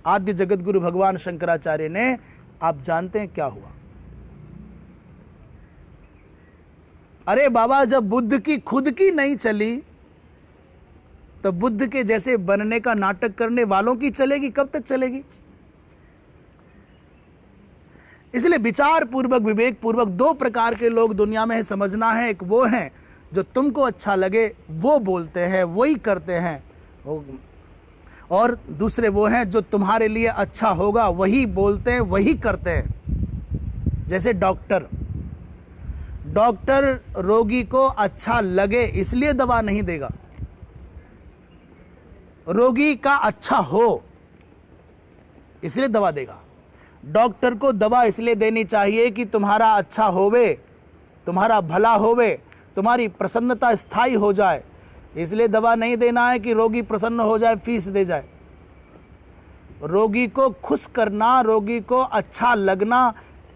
आद्य जगत गुरु भगवान शंकराचार्य ने, आप जानते हैं क्या हुआ? अरे बाबा, जब बुद्ध की खुद की नहीं चली तो बुद्ध के जैसे बनने का नाटक करने वालों की चलेगी? कब तक चलेगी? इसलिए विचार पूर्वक, विवेक पूर्वक 2 प्रकार के लोग दुनिया में है, समझना है। एक वो हैं जो तुमको अच्छा लगे वो बोलते हैं, वही करते हैं, और दूसरे वो हैं जो तुम्हारे लिए अच्छा होगा वही बोलते हैं, वही करते हैं। जैसे डॉक्टर रोगी को अच्छा लगे इसलिए दवा नहीं देगा, रोगी का अच्छा हो इसलिए दवा देगा। डॉक्टर को दवा इसलिए देनी चाहिए कि तुम्हारा अच्छा होवे, तुम्हारा भला होवे, तुम्हारी प्रसन्नता स्थायी हो जाए, इसलिए दवा नहीं देना है कि रोगी प्रसन्न हो जाए, फीस दे जाए। रोगी को खुश करना, रोगी को अच्छा लगना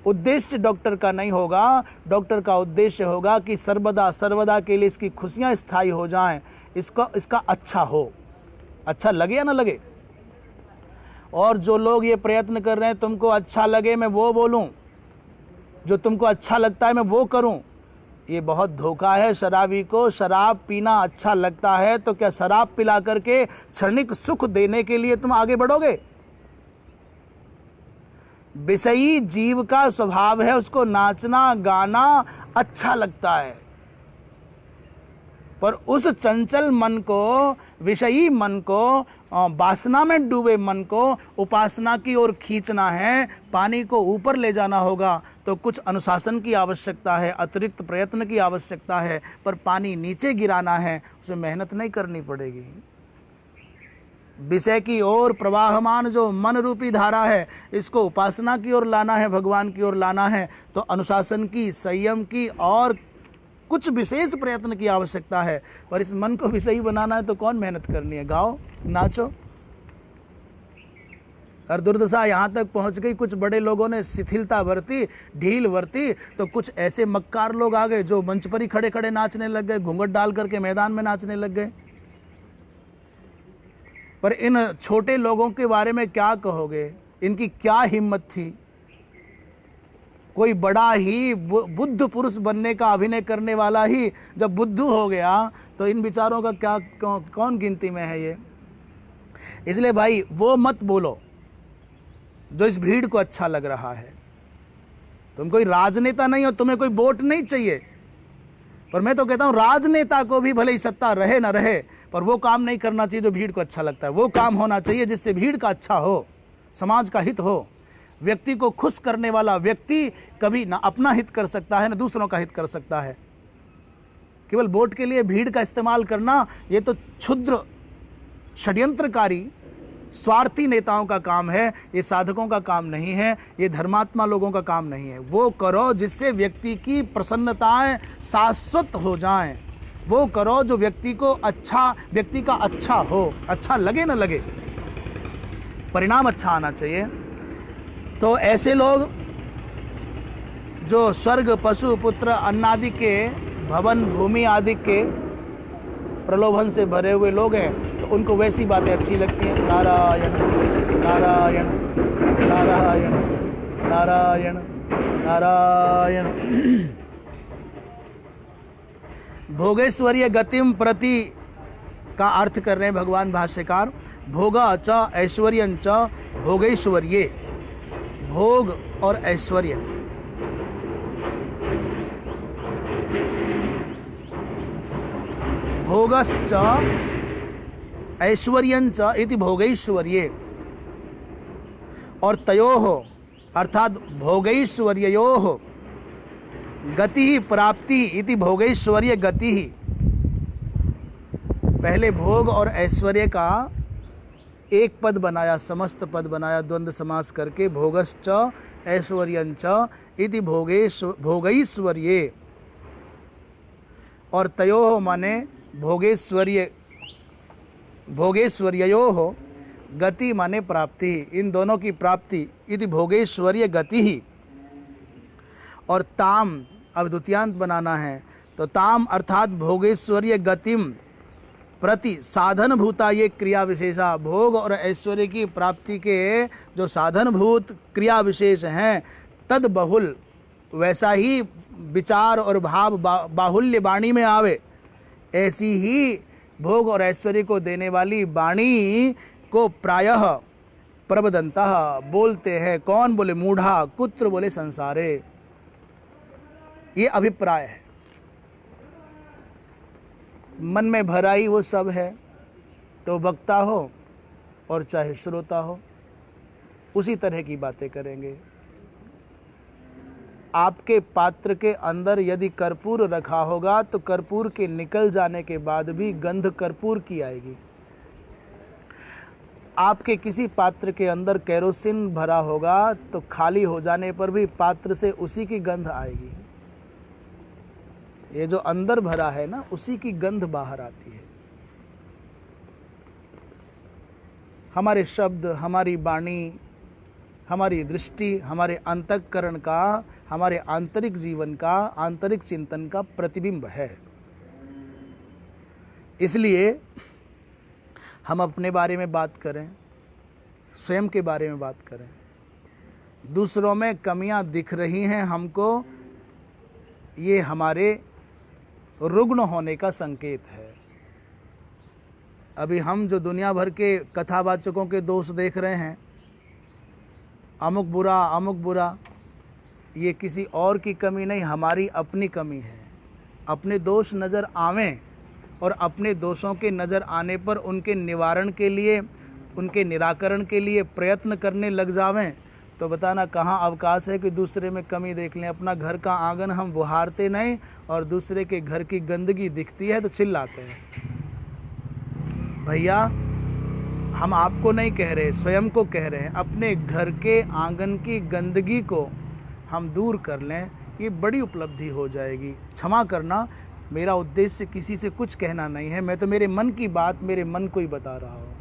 उद्देश्य डॉक्टर का नहीं होगा। डॉक्टर का उद्देश्य होगा कि सर्वदा के लिए इसकी खुशियां स्थायी हो जाएं, इसका अच्छा हो, अच्छा लगे या ना लगे। और जो लोग ये प्रयत्न कर रहे हैं तुमको अच्छा लगे मैं वो बोलूं, जो तुमको अच्छा लगता है मैं वो करूं, ये बहुत धोखा है। शराबी को शराब पीना अच्छा लगता है तो क्या शराब पिला करके क्षणिक सुख देने के लिए तुम आगे बढ़ोगे? विषयी जीव का स्वभाव है, उसको नाचना गाना अच्छा लगता है, पर उस चंचल मन को, विषयी मन को, वासना में डूबे मन को उपासना की ओर खींचना है, पानी को ऊपर ले जाना होगा तो कुछ अनुशासन की आवश्यकता है, अतिरिक्त प्रयत्न की आवश्यकता है। पर पानी नीचे गिराना है, उसे मेहनत नहीं करनी पड़ेगी। विषय की ओर प्रवाहमान जो मन रूपी धारा है, इसको उपासना की ओर लाना है, भगवान की ओर लाना है, तो अनुशासन की, संयम की और कुछ विशेष प्रयत्न की आवश्यकता है। पर इस मन को विषयी बनाना है तो कौन मेहनत करनी है? गाओ, नाचो। और दुर्दशा यहाँ तक पहुँच गई, कुछ बड़े लोगों ने शिथिलता बरती, ढील बरती, तो कुछ ऐसे मक्कार लोग आ गए जो मंच पर ही खड़े खड़े नाचने लग गए, घूंघट डाल करके मैदान में नाचने लग गए। पर इन छोटे लोगों के बारे में क्या कहोगे? इनकी क्या हिम्मत थी? कोई बड़ा ही बुद्ध पुरुष बनने का अभिनय करने वाला ही जब बुद्धू हो गया तो इन विचारों का क्या कौन गिनती में है ये? इसलिए भाई वो मत बोलो जो इस भीड़ को अच्छा लग रहा है। तुम कोई राजनेता नहीं हो, तुम्हें कोई वोट नहीं चाहिए, पर मैं तो कहता हूं राजनेता को भी भले ही सत्ता रहे ना रहे, पर वो काम नहीं करना चाहिए जो भीड़ को अच्छा लगता है। वो काम होना चाहिए जिससे भीड़ का अच्छा हो, समाज का हित हो। व्यक्ति को खुश करने वाला व्यक्ति कभी ना अपना हित कर सकता है ना दूसरों का हित कर सकता है। केवल वोट के लिए भीड़ का इस्तेमाल करना, ये तो क्षुद्र षड्यंत्रकारी स्वार्थी नेताओं का काम है, ये साधकों का काम नहीं है, ये धर्मात्मा लोगों का काम नहीं है। वो करो जिससे व्यक्ति की प्रसन्नताएं शाश्वत हो जाएं। वो करो जो व्यक्ति का अच्छा हो, अच्छा लगे ना लगे, परिणाम अच्छा आना चाहिए। तो ऐसे लोग जो स्वर्ग, पशु, पुत्र, अन्नादि के, भवन, भूमि आदि के प्रलोभन से भरे हुए लोग हैं, तो उनको वैसी बातें अच्छी लगती हैं। नारायण नारायण नारायण नारायण नारायण। भोगेश्वर्य गतिम प्रति का अर्थ कर रहे हैं भगवान भाष्यकार। भोगा च ऐश्वर्यं च भोगेश्वर्ये, भोग और ऐश्वर्य। भोगश्च ऐश्वर्यंच इति भोगैश्वर्ये, और तयोः अर्थात भोगैश्वर्ययोः गति प्राप्ति इति भोगैश्वर्य गति। पहले भोग और ऐश्वर्य का एक पद बनाया, समस्त पद बनाया, द्वंद्व समास करके भोगश्च ऐश्वर्यंच इति भोगैश्वर्ये, और तयोः माने भोगेश्वर्ययोः गति माने प्राप्ति, इन दोनों की प्राप्ति, इति भोगेश्वर्य गति ही। और ताम अब द्वितीयांत बनाना है, तो ताम अर्थात भोगेश्वर्य गतिम प्रति साधन भूता ये क्रिया विशेषा। भोग और ऐश्वर्य की प्राप्ति के जो साधन भूत क्रिया विशेष हैं, तद बहुल, वैसा ही विचार और भाव बाहुल्य वाणी में आवे, ऐसी ही भोग और ऐश्वर्य को देने वाली वाणी को प्रायः प्रवदन्तः बोलते हैं। कौन बोले? मूढ़ा, कुत्र बोले? संसारे। ये अभिप्राय है, मन में भराई वो सब है, तो वक्ता हो और चाहे श्रोता हो, उसी तरह की बातें करेंगे। आपके पात्र के अंदर यदि कर्पूर रखा होगा तो कर्पूर के निकल जाने के बाद भी गंध कर्पूर की आएगी। आपके किसी पात्र के अंदर केरोसिन भरा होगा तो खाली हो जाने पर भी पात्र से उसी की गंध आएगी। ये जो अंदर भरा है ना, उसी की गंध बाहर आती है। हमारे शब्द, हमारी वाणी, हमारी दृष्टि, हमारे अंतःकरण का, हमारे आंतरिक जीवन का, आंतरिक चिंतन का प्रतिबिंब है। इसलिए हम अपने बारे में बात करें, स्वयं के बारे में बात करें। दूसरों में कमियां दिख रही हैं हमको, ये हमारे रुग्ण होने का संकेत है। अभी हम जो दुनिया भर के कथावाचकों के दोष देख रहे हैं, अमुक बुरा अमुक बुरा, ये किसी और की कमी नहीं, हमारी अपनी कमी है। अपने दोष नज़र आवें और अपने दोषों के नज़र आने पर उनके निवारण के लिए, उनके निराकरण के लिए प्रयत्न करने लग जावें तो बताना कहाँ अवकाश है कि दूसरे में कमी देख लें। अपना घर का आंगन हम बुहारते नहीं और दूसरे के घर की गंदगी दिखती है तो चिल्लाते हैं। भैया, हम आपको नहीं कह रहे, स्वयं को कह रहे हैं। अपने घर के आंगन की गंदगी को हम दूर कर लें, ये बड़ी उपलब्धि हो जाएगी। क्षमा करना, मेरा उद्देश्य किसी से कुछ कहना नहीं है, मैं तो मेरे मन की बात मेरे मन को ही बता रहा हूँ।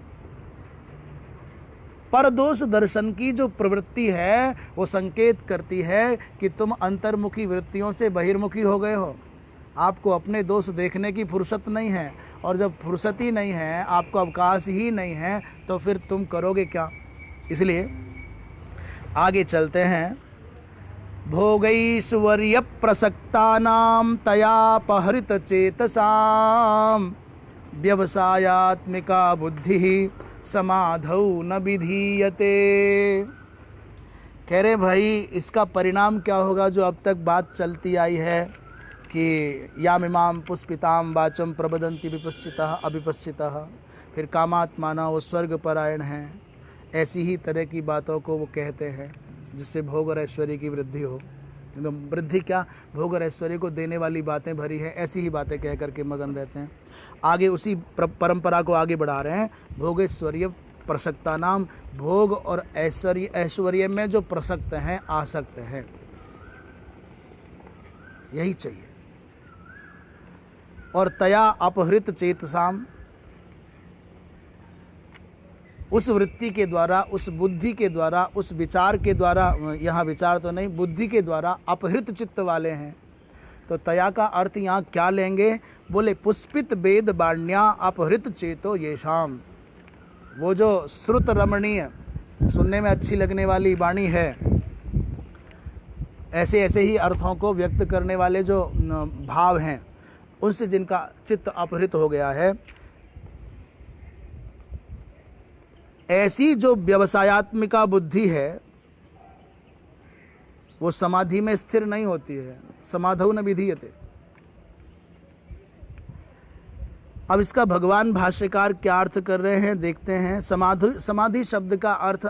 परदोष दर्शन की जो प्रवृत्ति है वो संकेत करती है कि तुम अंतर्मुखी वृत्तियों से बहिर्मुखी हो गए हो। आपको अपने दोष देखने की फुर्सत नहीं है, और जब फुर्सत ही नहीं है, आपको अवकाश ही नहीं है, तो फिर तुम करोगे क्या। इसलिए आगे चलते हैं। भोगैश्वर्य प्रसक्तानां तयापहृत चेतसां व्यवसायात्मिका बुद्धि समाधौ न विधीयते। कह रहे भाई, इसका परिणाम क्या होगा जो अब तक बात चलती आई है कि यामिमां पुष्पितां वाचम प्रबदन्ति विपश्चितः अविपश्चितः, फिर कामात्माना वो स्वर्ग परायण हैं, ऐसी ही तरह की बातों को वो कहते हैं जिससे भोग और ऐश्वर्य की वृद्धि हो। तो वृद्धि क्या, भोग और ऐश्वर्य को देने वाली बातें भरी है, ऐसी ही बातें कह करके मगन रहते हैं। आगे उसी परंपरा को आगे बढ़ा रहे हैं। भोगैश्वर्य प्रसक्ता नाम, भोग और ऐश्वर्य में जो प्रसक्त हैं, आसक्त हैं, यही चाहिए। और तया अपहृत चेतसाम, उस वृत्ति के द्वारा, उस बुद्धि के द्वारा, उस विचार के द्वारा, यहाँ विचार तो नहीं, बुद्धि के द्वारा अपहृत चित्त वाले हैं। तो तया का अर्थ यहाँ क्या लेंगे? बोले पुष्पित वेद बाण्या अपहृत चेतो येषाम। वो जो श्रुत रमणीय, सुनने में अच्छी लगने वाली वाणी है, ऐसे ऐसे ही अर्थों को व्यक्त करने वाले जो भाव हैं, उनसे जिनका चित्त अपहृत हो गया है, ऐसी जो व्यवसायात्मिका बुद्धि है वो समाधि में स्थिर नहीं होती है। समाधौ न विधीयते। अब इसका भगवान भाष्यकार क्या अर्थ कर रहे हैं देखते हैं। समाधि शब्द का अर्थ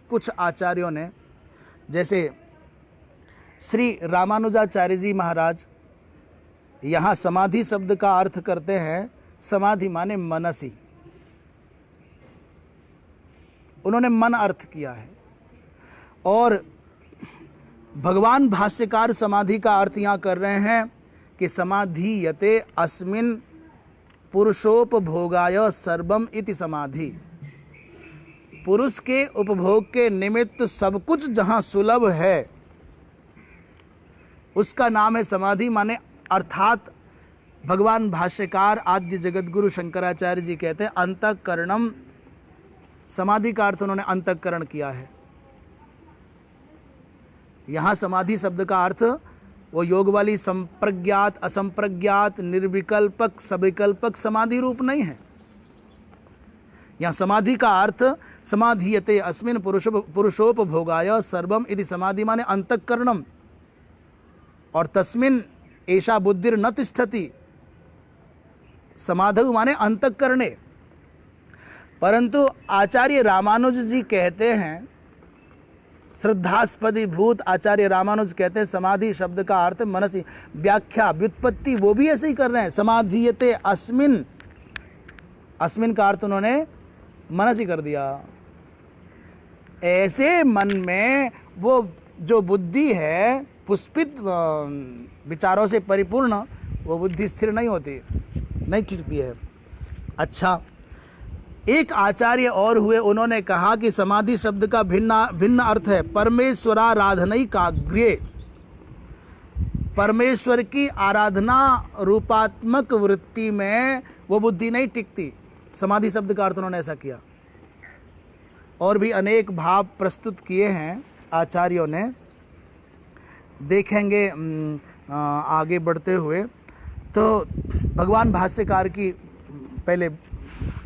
कुछ आचार्यों ने, जैसे श्री रामानुजाचार्य जी महाराज, यहाँ समाधि शब्द का अर्थ करते हैं समाधि माने मनसी, उन्होंने मन अर्थ किया है। और भगवान भाष्यकार समाधि का अर्थ यहाँ कर रहे हैं कि समाधि यते अस्मिन् पुरुषोपभोगाय सर्वम इति समाधि। पुरुष के उपभोग के निमित्त सब कुछ जहाँ सुलभ है उसका नाम है समाधि। माने अर्थात भगवान भाष्यकार आद्य जगतगुरु शंकराचार्य जी कहते हैं अंतःकरणम, समाधि का अर्थ उन्होंने अंतःकरण किया है। यहाँ समाधि शब्द का अर्थ वो योग वाली संप्रज्ञात, असंप्रज्ञात, निर्विकल्पक, सविकल्पक समाधि रूप नहीं है। यहाँ समाधि का अर्थ समाधीयते अस्मिन् पुरुषोपभोगाय सर्वम इति समाधि माने अंतःकरणम, और तस्मिन् एषा बुद्धिर न तिष्ठति, समाधौ माने अंतःकरणे। परंतु आचार्य रामानुज जी कहते हैं, श्रद्धास्पदी भूत आचार्य रामानुज कहते हैं समाधि शब्द का अर्थ मनसी, व्याख्या व्युत्पत्ति वो भी ऐसे ही कर रहे हैं। समाधीयते अस्मिन, अस्मिन का अर्थ उन्होंने मनसी कर दिया। ऐसे मन में वो जो बुद्धि है पुष्पित विचारों से परिपूर्ण, वो बुद्धि स्थिर नहीं होती, नहीं टिकती है। अच्छा, एक आचार्य और हुए, उन्होंने कहा कि समाधि शब्द का भिन्न अर्थ है परमेश्वराराधनैकाग्र्ये, परमेश्वर की आराधना रूपात्मक वृत्ति में वो बुद्धि नहीं टिकती। समाधि शब्द का अर्थ उन्होंने ऐसा किया। और भी अनेक भाव प्रस्तुत किए हैं आचार्यों ने, देखेंगे आगे बढ़ते हुए। तो भगवान भाष्यकार की पहले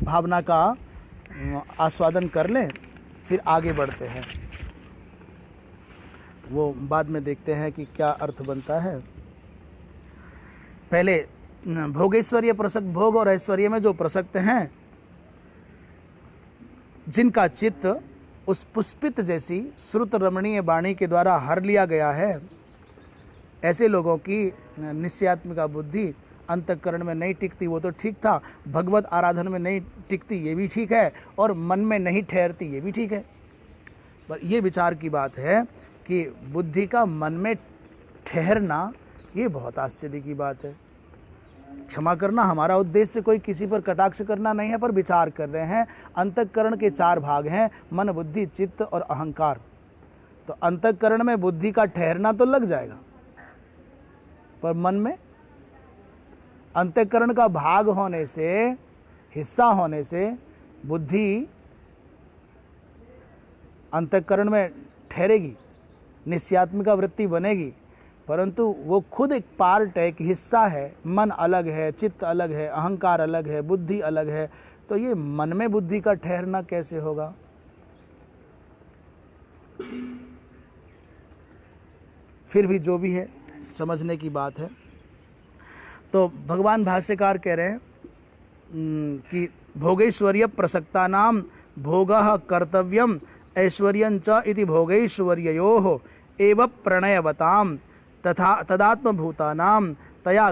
भावना का आस्वादन कर लें, फिर आगे बढ़ते हैं। वो बाद में देखते हैं कि क्या अर्थ बनता है। पहले भोगेश्वर्य प्रसक्त, भोग और ऐश्वर्य में जो प्रसक्त हैं, जिनका चित्त उस पुष्पित जैसी श्रुत रमणीय वाणी के द्वारा हर लिया गया है, ऐसे लोगों की निश्चयात्मिका बुद्धि अंतःकरण में नहीं टिकती। वो तो ठीक था, भगवत आराधन में नहीं टिकती, ये भी ठीक है, और मन में नहीं ठहरती, ये भी ठीक है। पर ये विचार की बात है कि बुद्धि का मन में ठहरना, ये बहुत आश्चर्य की बात है। क्षमा करना, हमारा उद्देश्य कोई किसी पर कटाक्ष करना नहीं है, पर विचार कर रहे हैं। अंतःकरण के 4 भाग हैं, मन, बुद्धि, चित्त और अहंकार। तो अंतःकरण में बुद्धि का ठहरना तो लग जाएगा, पर मन में अंतःकरण का भाग होने से, हिस्सा होने से बुद्धि अंतःकरण में ठहरेगी, निश्चयात्मिका वृत्ति बनेगी, परंतु वो खुद एक पार्ट है, एक हिस्सा है। मन अलग है, चित्त अलग है, अहंकार अलग है, बुद्धि अलग है। तो ये मन में बुद्धि का ठहरना कैसे होगा? फिर भी जो भी है, समझने की बात है। तो भगवान भाष्यकार कह रहे हैं कि भोगैश्वर्य प्रसक्तानाम भोगः कर्तव्यम ऐश्वर्यंच इति भोगैश्वर्ययोः एव प्रणयवताम तथा तदात्मभूतानाम तया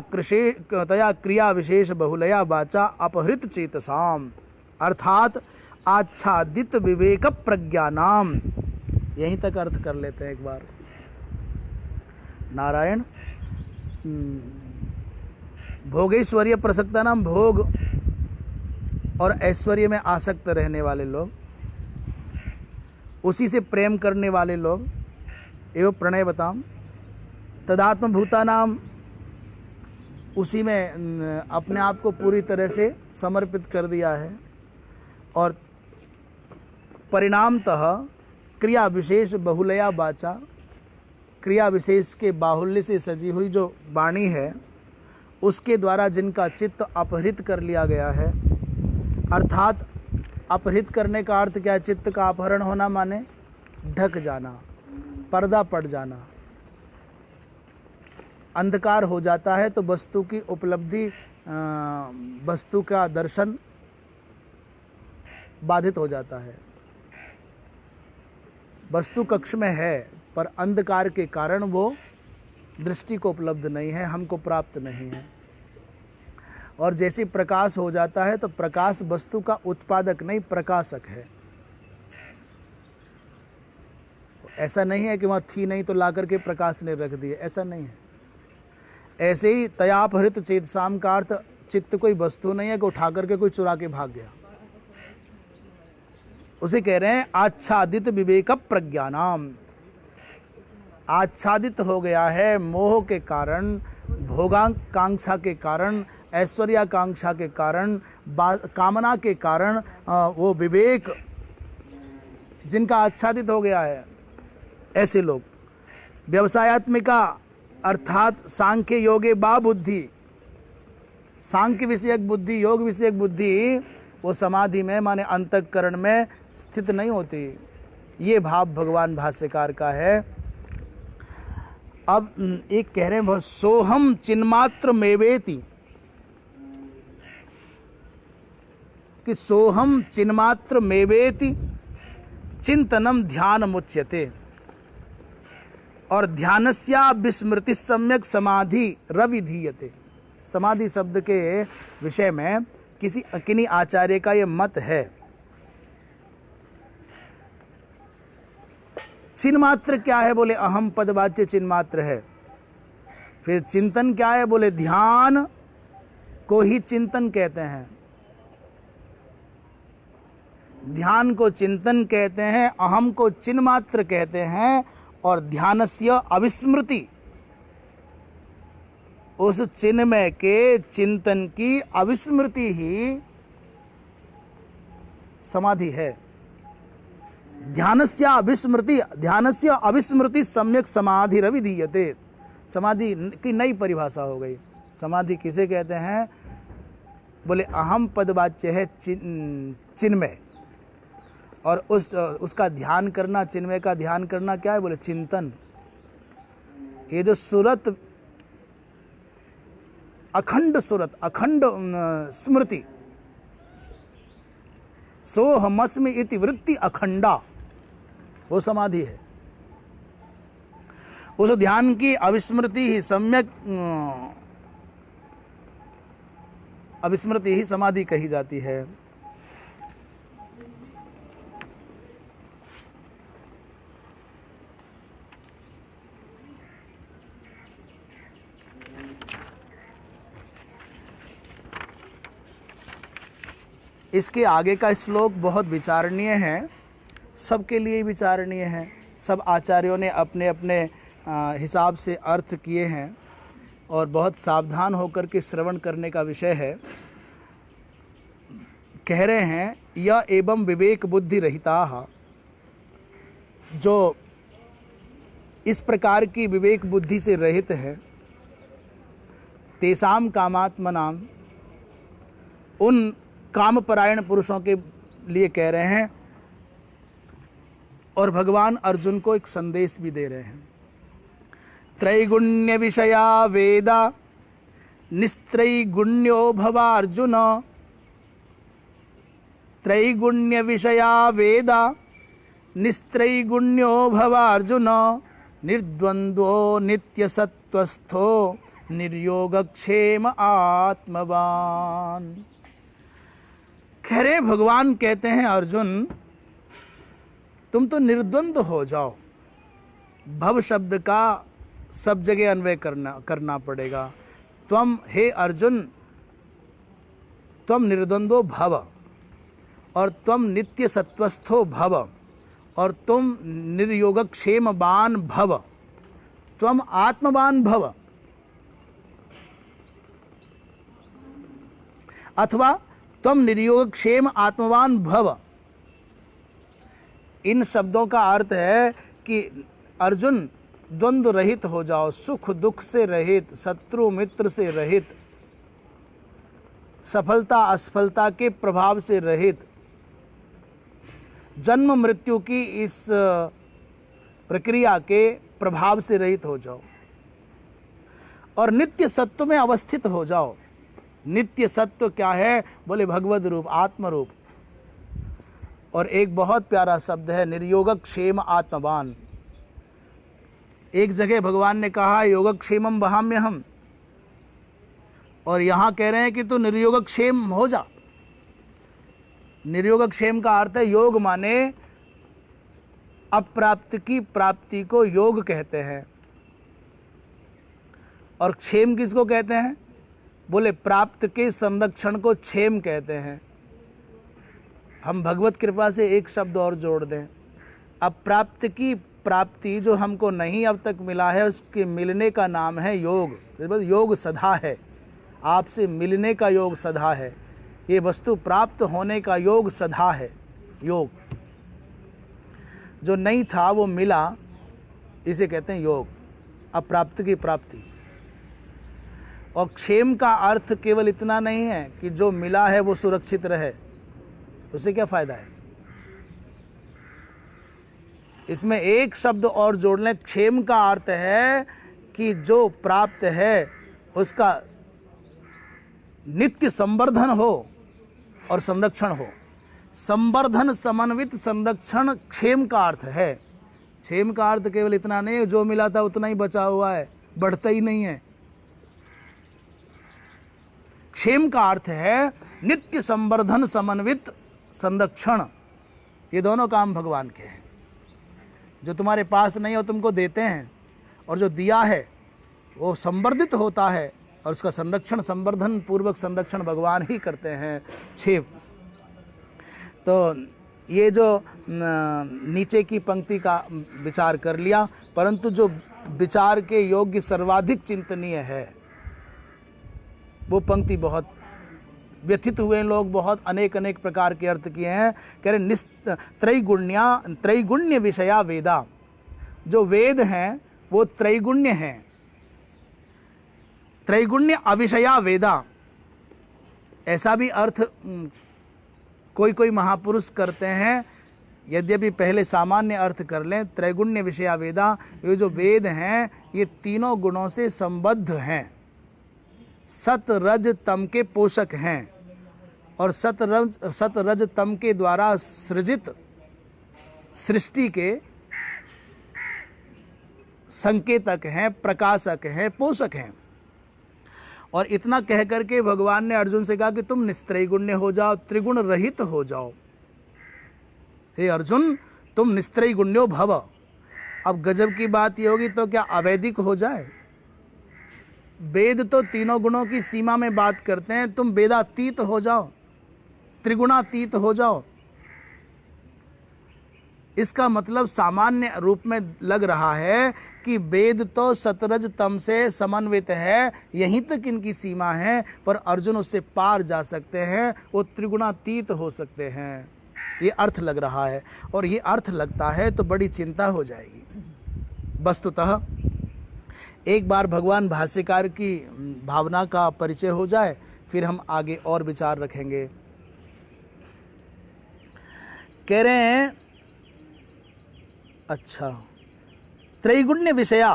क्रिया विशेष बहुलया वाचा अपहृत चेतसाम, अर्थात आच्छादित विवेक प्रज्ञानाम। यहीं तक अर्थ कर लेते हैं एक बार। नारायण। भोगैश्वर्य प्रसक्ता नाम, भोग और ऐश्वर्य में आसक्त रहने वाले लोग, उसी से प्रेम करने वाले लोग, एवं प्रणय बताम तदात्म भूता नाम, उसी में अपने आप को पूरी तरह से समर्पित कर दिया है, और परिणामतः क्रिया विशेष बहुलया वाचा, क्रिया विशेष के बाहुल्य से सजी हुई जो वाणी है, उसके द्वारा जिनका चित्त अपहृत कर लिया गया है। अर्थात अपहृत करने का अर्थ क्या है? चित्त का अपहरण होना माने ढक जाना, पर्दा पड़ जाना। अंधकार हो जाता है तो वस्तु की उपलब्धि, वस्तु का दर्शन बाधित हो जाता है। वस्तु कक्ष में है, पर अंधकार के कारण वो दृष्टि को उपलब्ध नहीं है, हमको प्राप्त नहीं है। और जैसे प्रकाश हो जाता है तो प्रकाश वस्तु का उत्पादक नहीं, प्रकाशक है। ऐसा नहीं है कि वहाँ थी नहीं तो ला करके प्रकाश ने रख दिए, ऐसा नहीं है। ऐसे ही तयापहृत चेतसाम का अर्थ चित्त कोई वस्तु नहीं है कि उठा करके कोई चुरा के भाग गया। उसे कह रहे हैं आच्छादित विवेक प्रज्ञानाम। आच्छादित हो गया है मोह के कारण, भोगाकांक्षा के कारण, ऐश्वर्याकांक्षा के कारण, कामना के कारण, वो विवेक जिनका आच्छादित हो गया है, ऐसे लोग। व्यवसायत्मिका अर्थात सांख्य योगे बा बुद्धि, सांख्य विषयक बुद्धि, योग विषयक बुद्धि वो समाधि में माने अंतःकरण में स्थित नहीं होती। ये भाव भगवान भाष्यकार का है। अब एक कह रहे हैं सोहम चिन्मात्र मेवेति, कि सोहम चिन्मात्र मेवेति चिंतनम ध्यान मुच्यते। और ध्यानस्या विस्मृति सम्यक समाधि रविधीयते। समाधि शब्द के विषय में किन्हीं आचार्य का यह मत है। चिन्मात्र क्या है? बोले अहम पदवाच्य चिन्मात्र है। फिर चिंतन क्या है? बोले ध्यान को ही चिंतन कहते हैं। ध्यान को चिंतन कहते हैं, अहम को चिन्मात्र कहते हैं, और ध्यानस्य अविस्मृति, उस चिन्मय के चिंतन की अविस्मृति ही समाधि है। ध्यानस्य अविस्मृति सम्यक समाधि रविधीयते। समाधि की नई परिभाषा हो गई। समाधि किसे कहते हैं? बोले अहम पदवाच्य है चिन्मय, और उसका ध्यान करना, चिन्मय का ध्यान करना क्या है? बोले चिंतन। ये जो सुरत, अखंड सुरत, अखंड स्मृति, सोहमस्मि इति वृत्ति अखंडा, वो समाधि है। उस ध्यान की अविस्मृति ही सम्यक अविस्मृति ही समाधि कही जाती है। इसके आगे का श्लोक बहुत विचारणीय है, सबके लिए विचारणीय है। सब आचार्यों ने अपने अपने हिसाब से अर्थ किए हैं और बहुत सावधान होकर के श्रवण करने का विषय है। कह रहे हैं यह एवं विवेक बुद्धि रहिता, जो इस प्रकार की विवेक बुद्धि से रहित है, तेसाम कामात्मनाम, उन कामपरायण पुरुषों के लिए कह रहे हैं। और भगवान अर्जुन को एक संदेश भी दे रहे हैं। त्रैगुण्य विषया वेदा निस्त्रैगुण्यो भवा अर्जुन। त्रैगुण्य विषया वेदा निस्त्रैगुण्यो भवा अर्जुन। निर्द्वंद्वो नित्यसत्वस्थो निर्योगक्षेम आत्मवान। खैरे भगवान कहते हैं अर्जुन, तुम तो निर्द्वंद हो जाओ। भव शब्द का सब जगह अन्वय करना पड़ेगा। त्वम, हे अर्जुन, त्वम निर्द्वंदो भव, और त्वम नित्य सत्वस्थो भव, और तुम निर्योगक्षेमवान भव, त्वम आत्मवान भव। अथवा त्वम निर्योगक्षेम आत्मवान भव। इन शब्दों का अर्थ है कि अर्जुन द्वंद्व रहित हो जाओ, सुख दुख से रहित, शत्रु मित्र से रहित, सफलता असफलता के प्रभाव से रहित, जन्म मृत्यु की इस प्रक्रिया के प्रभाव से रहित हो जाओ और नित्य सत्व में अवस्थित हो जाओ। नित्य सत्व क्या है? बोले भगवद रूप, आत्म रूप। और एक बहुत प्यारा शब्द है निर्योगक्षेम आत्मवान। एक जगह भगवान ने कहा योगक्षेमम वहाम्यहम, और यहाँ कह रहे हैं कि तू निर्योगक्षेम हो जा। निर्योगक्षेम का अर्थ है, योग माने अप्राप्त की प्राप्ति को योग कहते हैं। और क्षेम किसको कहते हैं? बोले प्राप्त के संरक्षण को क्षेम कहते हैं। हम भगवत कृपा से एक शब्द और जोड़ दें, अप्राप्त की प्राप्ति जो हमको नहीं अब तक मिला है, उसके मिलने का नाम है योग। योग सदा है, आपसे मिलने का योग सदा है, ये वस्तु प्राप्त होने का योग सदा है। योग जो नहीं था वो मिला, इसे कहते हैं योग, अप्राप्त की प्राप्ति। और क्षेम का अर्थ केवल इतना नहीं है कि जो मिला है वो सुरक्षित रहे, उससे क्या फायदा है। इसमें एक शब्द और जोड़ लें, क्षेम का अर्थ है कि जो प्राप्त है उसका नित्य संवर्धन हो, और संरक्षण हो। संवर्धन समन्वित संरक्षण क्षेम का अर्थ है। क्षेम का अर्थ केवल इतना नहीं है जो मिला था उतना ही बचा हुआ है, बढ़ता ही नहीं है। क्षेम का अर्थ है नित्य संवर्धन समन्वित संरक्षण। ये दोनों काम भगवान के हैं। जो तुम्हारे पास नहीं हो तुमको देते हैं, और जो दिया है वो संवर्धित होता है, और उसका संरक्षण, संवर्धन पूर्वक संरक्षण भगवान ही करते हैं। 6। तो ये जो नीचे की पंक्ति का विचार कर लिया, परंतु जो विचार के योग्य सर्वाधिक चिंतनीय है वो पंक्ति बहुत व्यथित हुए लोग, बहुत अनेक अनेक प्रकार के अर्थ किए हैं। कह रहे त्रैगुण्य विषया वेदा। जो वेद हैं वो त्रैगुण्य हैं, त्रैगुण्य अविषया वेदा। ऐसा भी अर्थ कोई कोई महापुरुष करते हैं, यद्यपि पहले सामान्य अर्थ कर लें। त्रैगुण्य विषया वेदा, ये जो वेद हैं ये तीनों गुणों से संबद्ध हैं, सत रज तम के पोषक हैं, और सत रज तम के द्वारा सृजित सृष्टि के संकेतक हैं, प्रकाशक हैं, पोषक हैं। और इतना कह करके भगवान ने अर्जुन से कहा कि तुम निस्त्रैगुण्य हो जाओ, त्रिगुण रहित हो जाओ। हे अर्जुन, तुम निस्त्रैगुण्यो भव। अब गजब की बात ये होगी तो क्या अवैदिक हो जाए? वेद तो तीनों गुणों की सीमा में बात करते हैं, तुम वेदातीत हो जाओ, त्रिगुणातीत हो जाओ। इसका मतलब सामान्य रूप में लग रहा है कि वेद तो सतरज तम से समन्वित है, यहीं तक इनकी सीमा है, पर अर्जुन उससे पार जा सकते हैं, वो त्रिगुणातीत हो सकते हैं। ये अर्थ लग रहा है, और ये अर्थ लगता है तो बड़ी चिंता हो जाएगी। वस्तुतः एक बार भगवान भाष्यकार की भावना का परिचय हो जाए, फिर हम आगे और विचार रखेंगे। कह रहे हैं, अच्छा, त्रैगुण्य विषया।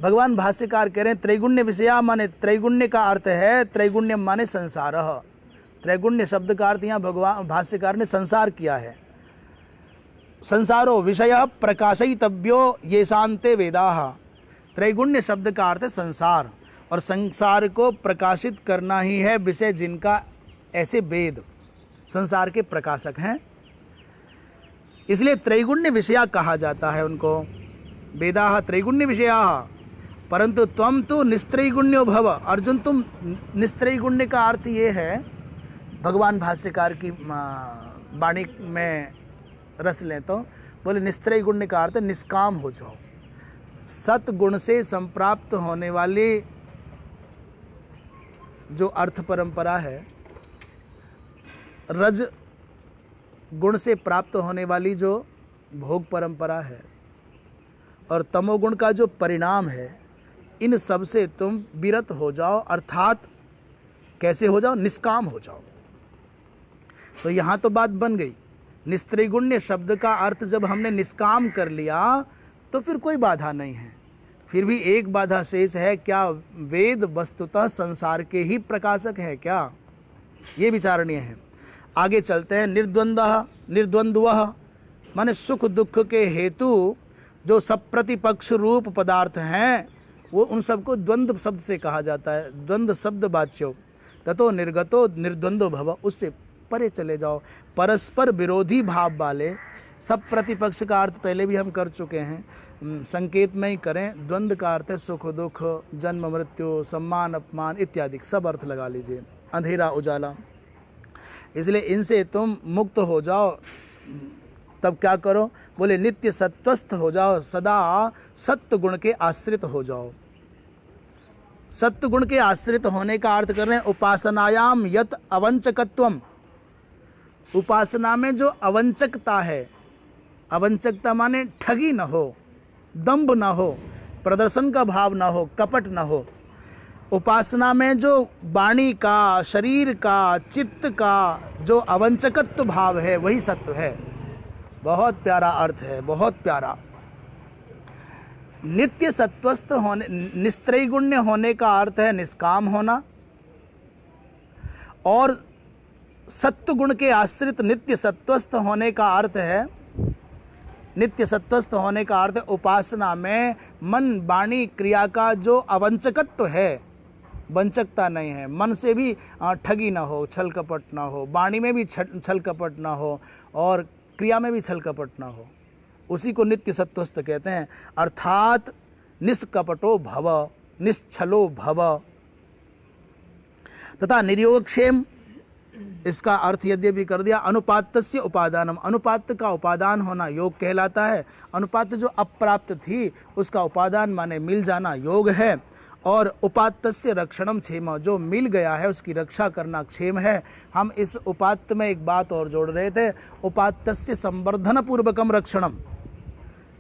भगवान भाष्यकार कह रहे हैं त्रैगुण्य विषया माने त्रैगुण्य का अर्थ है, त्रैगुण्य माने संसार। त्रैगुण्य शब्द का अर्थ यहाँ भगवान भाष्यकार ने संसार किया है। संसारो विषय प्रकाशयितव्यो ये शांते वेदाः। त्रैगुण्य शब्द का अर्थ है संसार, और संसार को प्रकाशित करना ही है विषय, जिनका ऐसे वेद संसार के प्रकाशक हैं, इसलिए त्रैगुण्य विषया कहा जाता है उनको। वेदाः त्रैगुण्य विषया, परंतु त्वम तो निस्त्रैगुण्यो भव। अर्जुन, तुम निस्त्रैगुण्य का अर्थ ये है, भगवान भाष्यकार की वाणी में रस लें तो बोले निस्त्रैगुण्य का अर्थ निष्काम हो जाओ। सतगुण से संप्राप्त होने वाली जो अर्थ परंपरा है, रज गुण से प्राप्त होने वाली जो भोग परंपरा है, और तमोगुण का जो परिणाम है, इन सब से तुम विरत हो जाओ। अर्थात कैसे हो जाओ? निष्काम हो जाओ। तो यहाँ तो बात बन गई। निस्त्रैगुण्य शब्द का अर्थ जब हमने निष्काम कर लिया तो फिर कोई बाधा नहीं है। फिर भी एक बाधा शेष है, क्या वेद वस्तुतः संसार के ही प्रकाशक है क्या? ये विचारणीय है। आगे चलते हैं। निर्द्वंद्वः माने सुख दुख के हेतु जो सप्रतिपक्ष रूप पदार्थ हैं, वो उन सबको द्वंद्व शब्द से कहा जाता है। द्वंद्व शब्द वाच्यो ततो निर्गतो निर्द्वंद्व भव। उससे परे चले जाओ। परस्पर विरोधी भाव वाले सब प्रतिपक्ष का अर्थ पहले भी हम कर चुके हैं, संकेत में ही करें। द्वंद्व का अर्थ है सुख दुख, जन्म मृत्यु, सम्मान अपमान इत्यादि सब अर्थ लगा लीजिए, अंधेरा उजाला। इसलिए इनसे तुम मुक्त हो जाओ। तब क्या करो? बोले नित्य सत्वस्थ हो जाओ, सदा सत्य गुण के आश्रित हो जाओ। सत्य गुण के आश्रित होने का अर्थ कर रहे हैं उपासनायाम यत अवंचकत्वम। उपासना में जो अवंचकता है, अवंचकता माने ठगी न हो, दंभ न हो, प्रदर्शन का भाव न हो, कपट न हो। उपासना में जो वाणी का, शरीर का, चित्त का जो अवंचकत्व भाव है वही सत्य है। बहुत प्यारा अर्थ है, बहुत प्यारा। नित्य सत्वस्थ होने, निस्त्रैगुण्य होने का अर्थ है निष्काम होना, और सत्व गुण के आश्रित नित्य सत्वस्थ होने का अर्थ है, नित्य सत्वस्थ होने का अर्थ उपासना में मन वाणी क्रिया का जो अवंचकत्व है, वंचकता नहीं है, मन से भी ठगी ना हो, छल कपट ना हो, वाणी में भी छल कपट ना हो और क्रिया में भी छल कपट ना हो, उसी को नित्य सत्वस्थ कहते हैं। अर्थात निष्कपटो भव, निश्छलो भव। तथा निर्योगक्षेम, इसका अर्थ यद्यपि कर दिया, अनुपातस्य उपादानम, अनुपात का उपादान होना योग कहलाता है। अनुपात जो अप्राप्त थी उसका उपादान माने मिल जाना योग है। और उपात्तस्य रक्षणम क्षेम, जो मिल गया है उसकी रक्षा करना क्षेम है। हम इस उपात्त में एक बात और जोड़ रहे थे, उपात्तस्य संवर्धन पूर्वकम रक्षणम,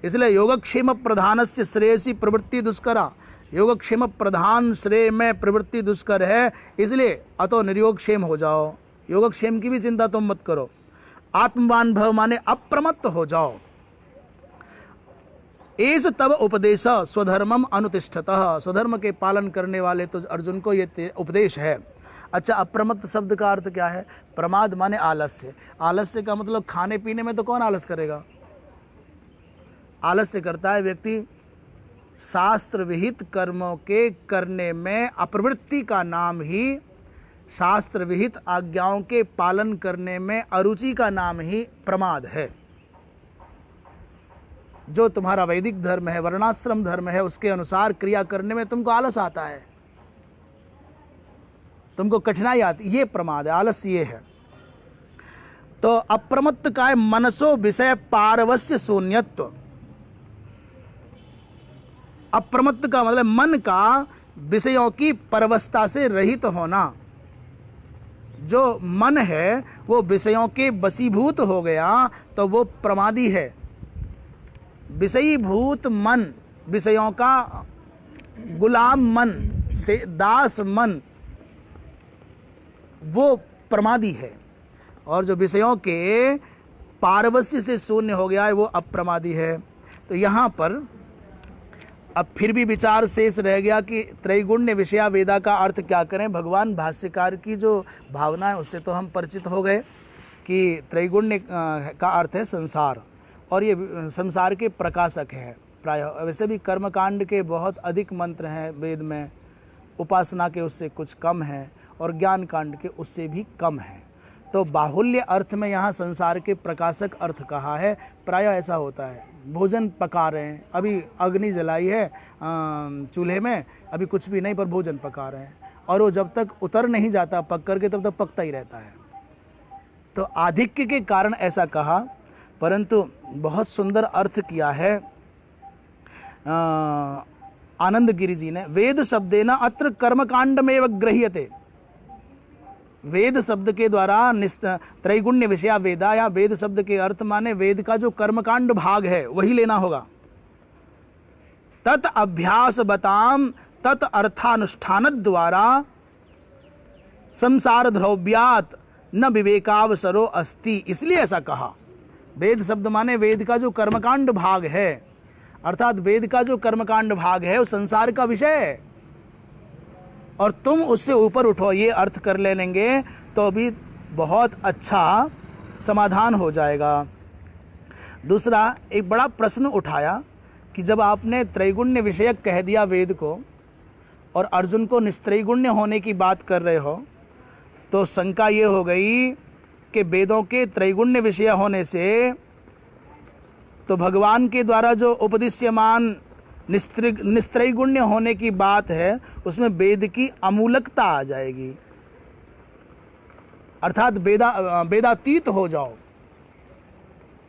इसलिए योगक्षेम प्रधानस्य श्रेयसी प्रवृत्ति दुष्करा, योगक्षेम प्रधान श्रेय में प्रवृत्ति दुष्कर है, इसलिए अतो निर्योगक्षेम हो जाओ, योगक्षेम की भी चिंता तुम मत करो। आत्मवान भव माने अप्रमत्त हो जाओ। एस तब उपदेश स्वधर्मम अनुतिष्ठतः, स्वधर्म के पालन करने वाले तो अर्जुन को ये उपदेश है। अच्छा, अप्रमत्त शब्द का अर्थ क्या है? प्रमाद माने आलस्य। आलस्य का मतलब खाने पीने में तो कौन आलस करेगा? आलस्य करता है व्यक्ति शास्त्र विहित कर्मों के करने में, अप्रवृत्ति का नाम ही शास्त्र विहित आज्ञाओं के पालन करने में अरुचि का नाम ही प्रमाद है। जो तुम्हारा वैदिक धर्म है, वर्णाश्रम धर्म है, उसके अनुसार क्रिया करने में तुमको आलस आता है, तुमको कठिनाई आती, ये प्रमाद है, आलस ये है। तो अप्रमत्त का है मनसो विषय पारवस्य शून्यत्व। अप्रमत्त का मतलब मन का विषयों की परवस्ता से रहित होना। जो मन है वो विषयों के वशीभूत हो गया तो वो प्रमादी है। विषयीभूत मन, विषयों का गुलाम मन से दास मन, वो प्रमादी है। और जो विषयों के पारवस्य से शून्य हो गया है वो अप्रमादी है। तो यहाँ पर अब फिर भी विचार शेष रह गया कि त्रैगुण्य विषया वेदा का अर्थ क्या करें। भगवान भाष्यकार की जो भावना है उससे तो हम परिचित हो गए कि त्रैगुण्य का अर्थ है संसार, और ये संसार के प्रकाशक हैं प्रायः। वैसे भी कर्मकांड के बहुत अधिक मंत्र हैं वेद में, उपासना के उससे कुछ कम हैं और ज्ञान कांड के उससे भी कम हैं। तो बाहुल्य अर्थ में यहाँ संसार के प्रकाशक अर्थ कहा है। प्रायः ऐसा होता है, भोजन पका रहे हैं, अभी अग्नि जलाई है चूल्हे में, अभी कुछ भी नहीं पर भोजन पका रहे हैं, और वो जब तक उतर नहीं जाता पक करके तब तक पकता ही रहता है। तो आधिक्य के कारण ऐसा कहा, परंतु बहुत सुंदर अर्थ किया है आनंद गिरि जी ने। वेद शब्देन अत्र कर्मकांडमेव गृह्यते। वेद शब्द के द्वारा त्रैगुण्य विषया वेदा, या वेद शब्द के अर्थ माने वेद का जो कर्मकांड भाग है वही लेना होगा। तत् अभ्यास बताम तत् अर्थानुष्ठान द्वारा संसार द्रव्यात न विवेकावसरो अस्ति, इसलिए ऐसा कहा। वेद शब्द माने वेद का जो कर्मकांड भाग है, अर्थात वेद का जो कर्मकांड भाग है वो संसार का विषय है, और तुम उससे ऊपर उठो, ये अर्थ कर लेंगे तो भी बहुत अच्छा समाधान हो जाएगा। दूसरा एक बड़ा प्रश्न उठाया कि जब आपने त्रैगुण्य विषयक कह दिया वेद को और अर्जुन को निस्त्रैगुण्य होने की बात कर रहे हो, तो शंका ये हो गई कि वेदों के त्रैगुण्य विषय होने से तो भगवान के द्वारा जो उपदिश्यमान निस्त्रैगुण्य होने की बात है उसमें वेद की अमूलकता आ जाएगी, अर्थात वेदातीत हो जाओ,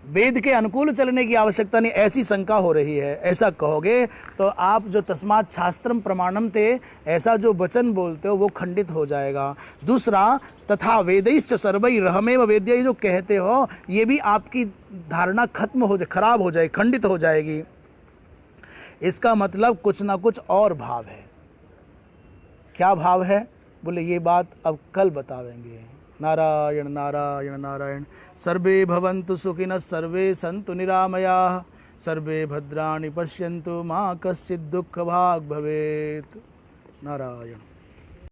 वेद के अनुकूल चलने की आवश्यकता नहीं, ऐसी शंका हो रही है। ऐसा कहोगे तो आप जो तस्मात् शास्त्रम प्रमाणम थे ऐसा जो वचन बोलते हो वो खंडित हो जाएगा। दूसरा, तथा वेदैश्च सर्वैरहमेव वेद्य जो कहते हो ये भी आपकी धारणा खत्म हो जाए, खराब हो जाए, खंडित हो जाएगी। इसका मतलब कुछ ना कुछ और भाव है। क्या भाव है? बोले ये बात अब कल बतावेंगे। नारायण नारायण नारायण। सर्वे भवन्तु सुखिनः, सर्वे सन्तु निरामयाः, सर्वे भद्राणि पश्यन्तु, मा कश्चित् दुःखभाग् भवेत्। नारायण।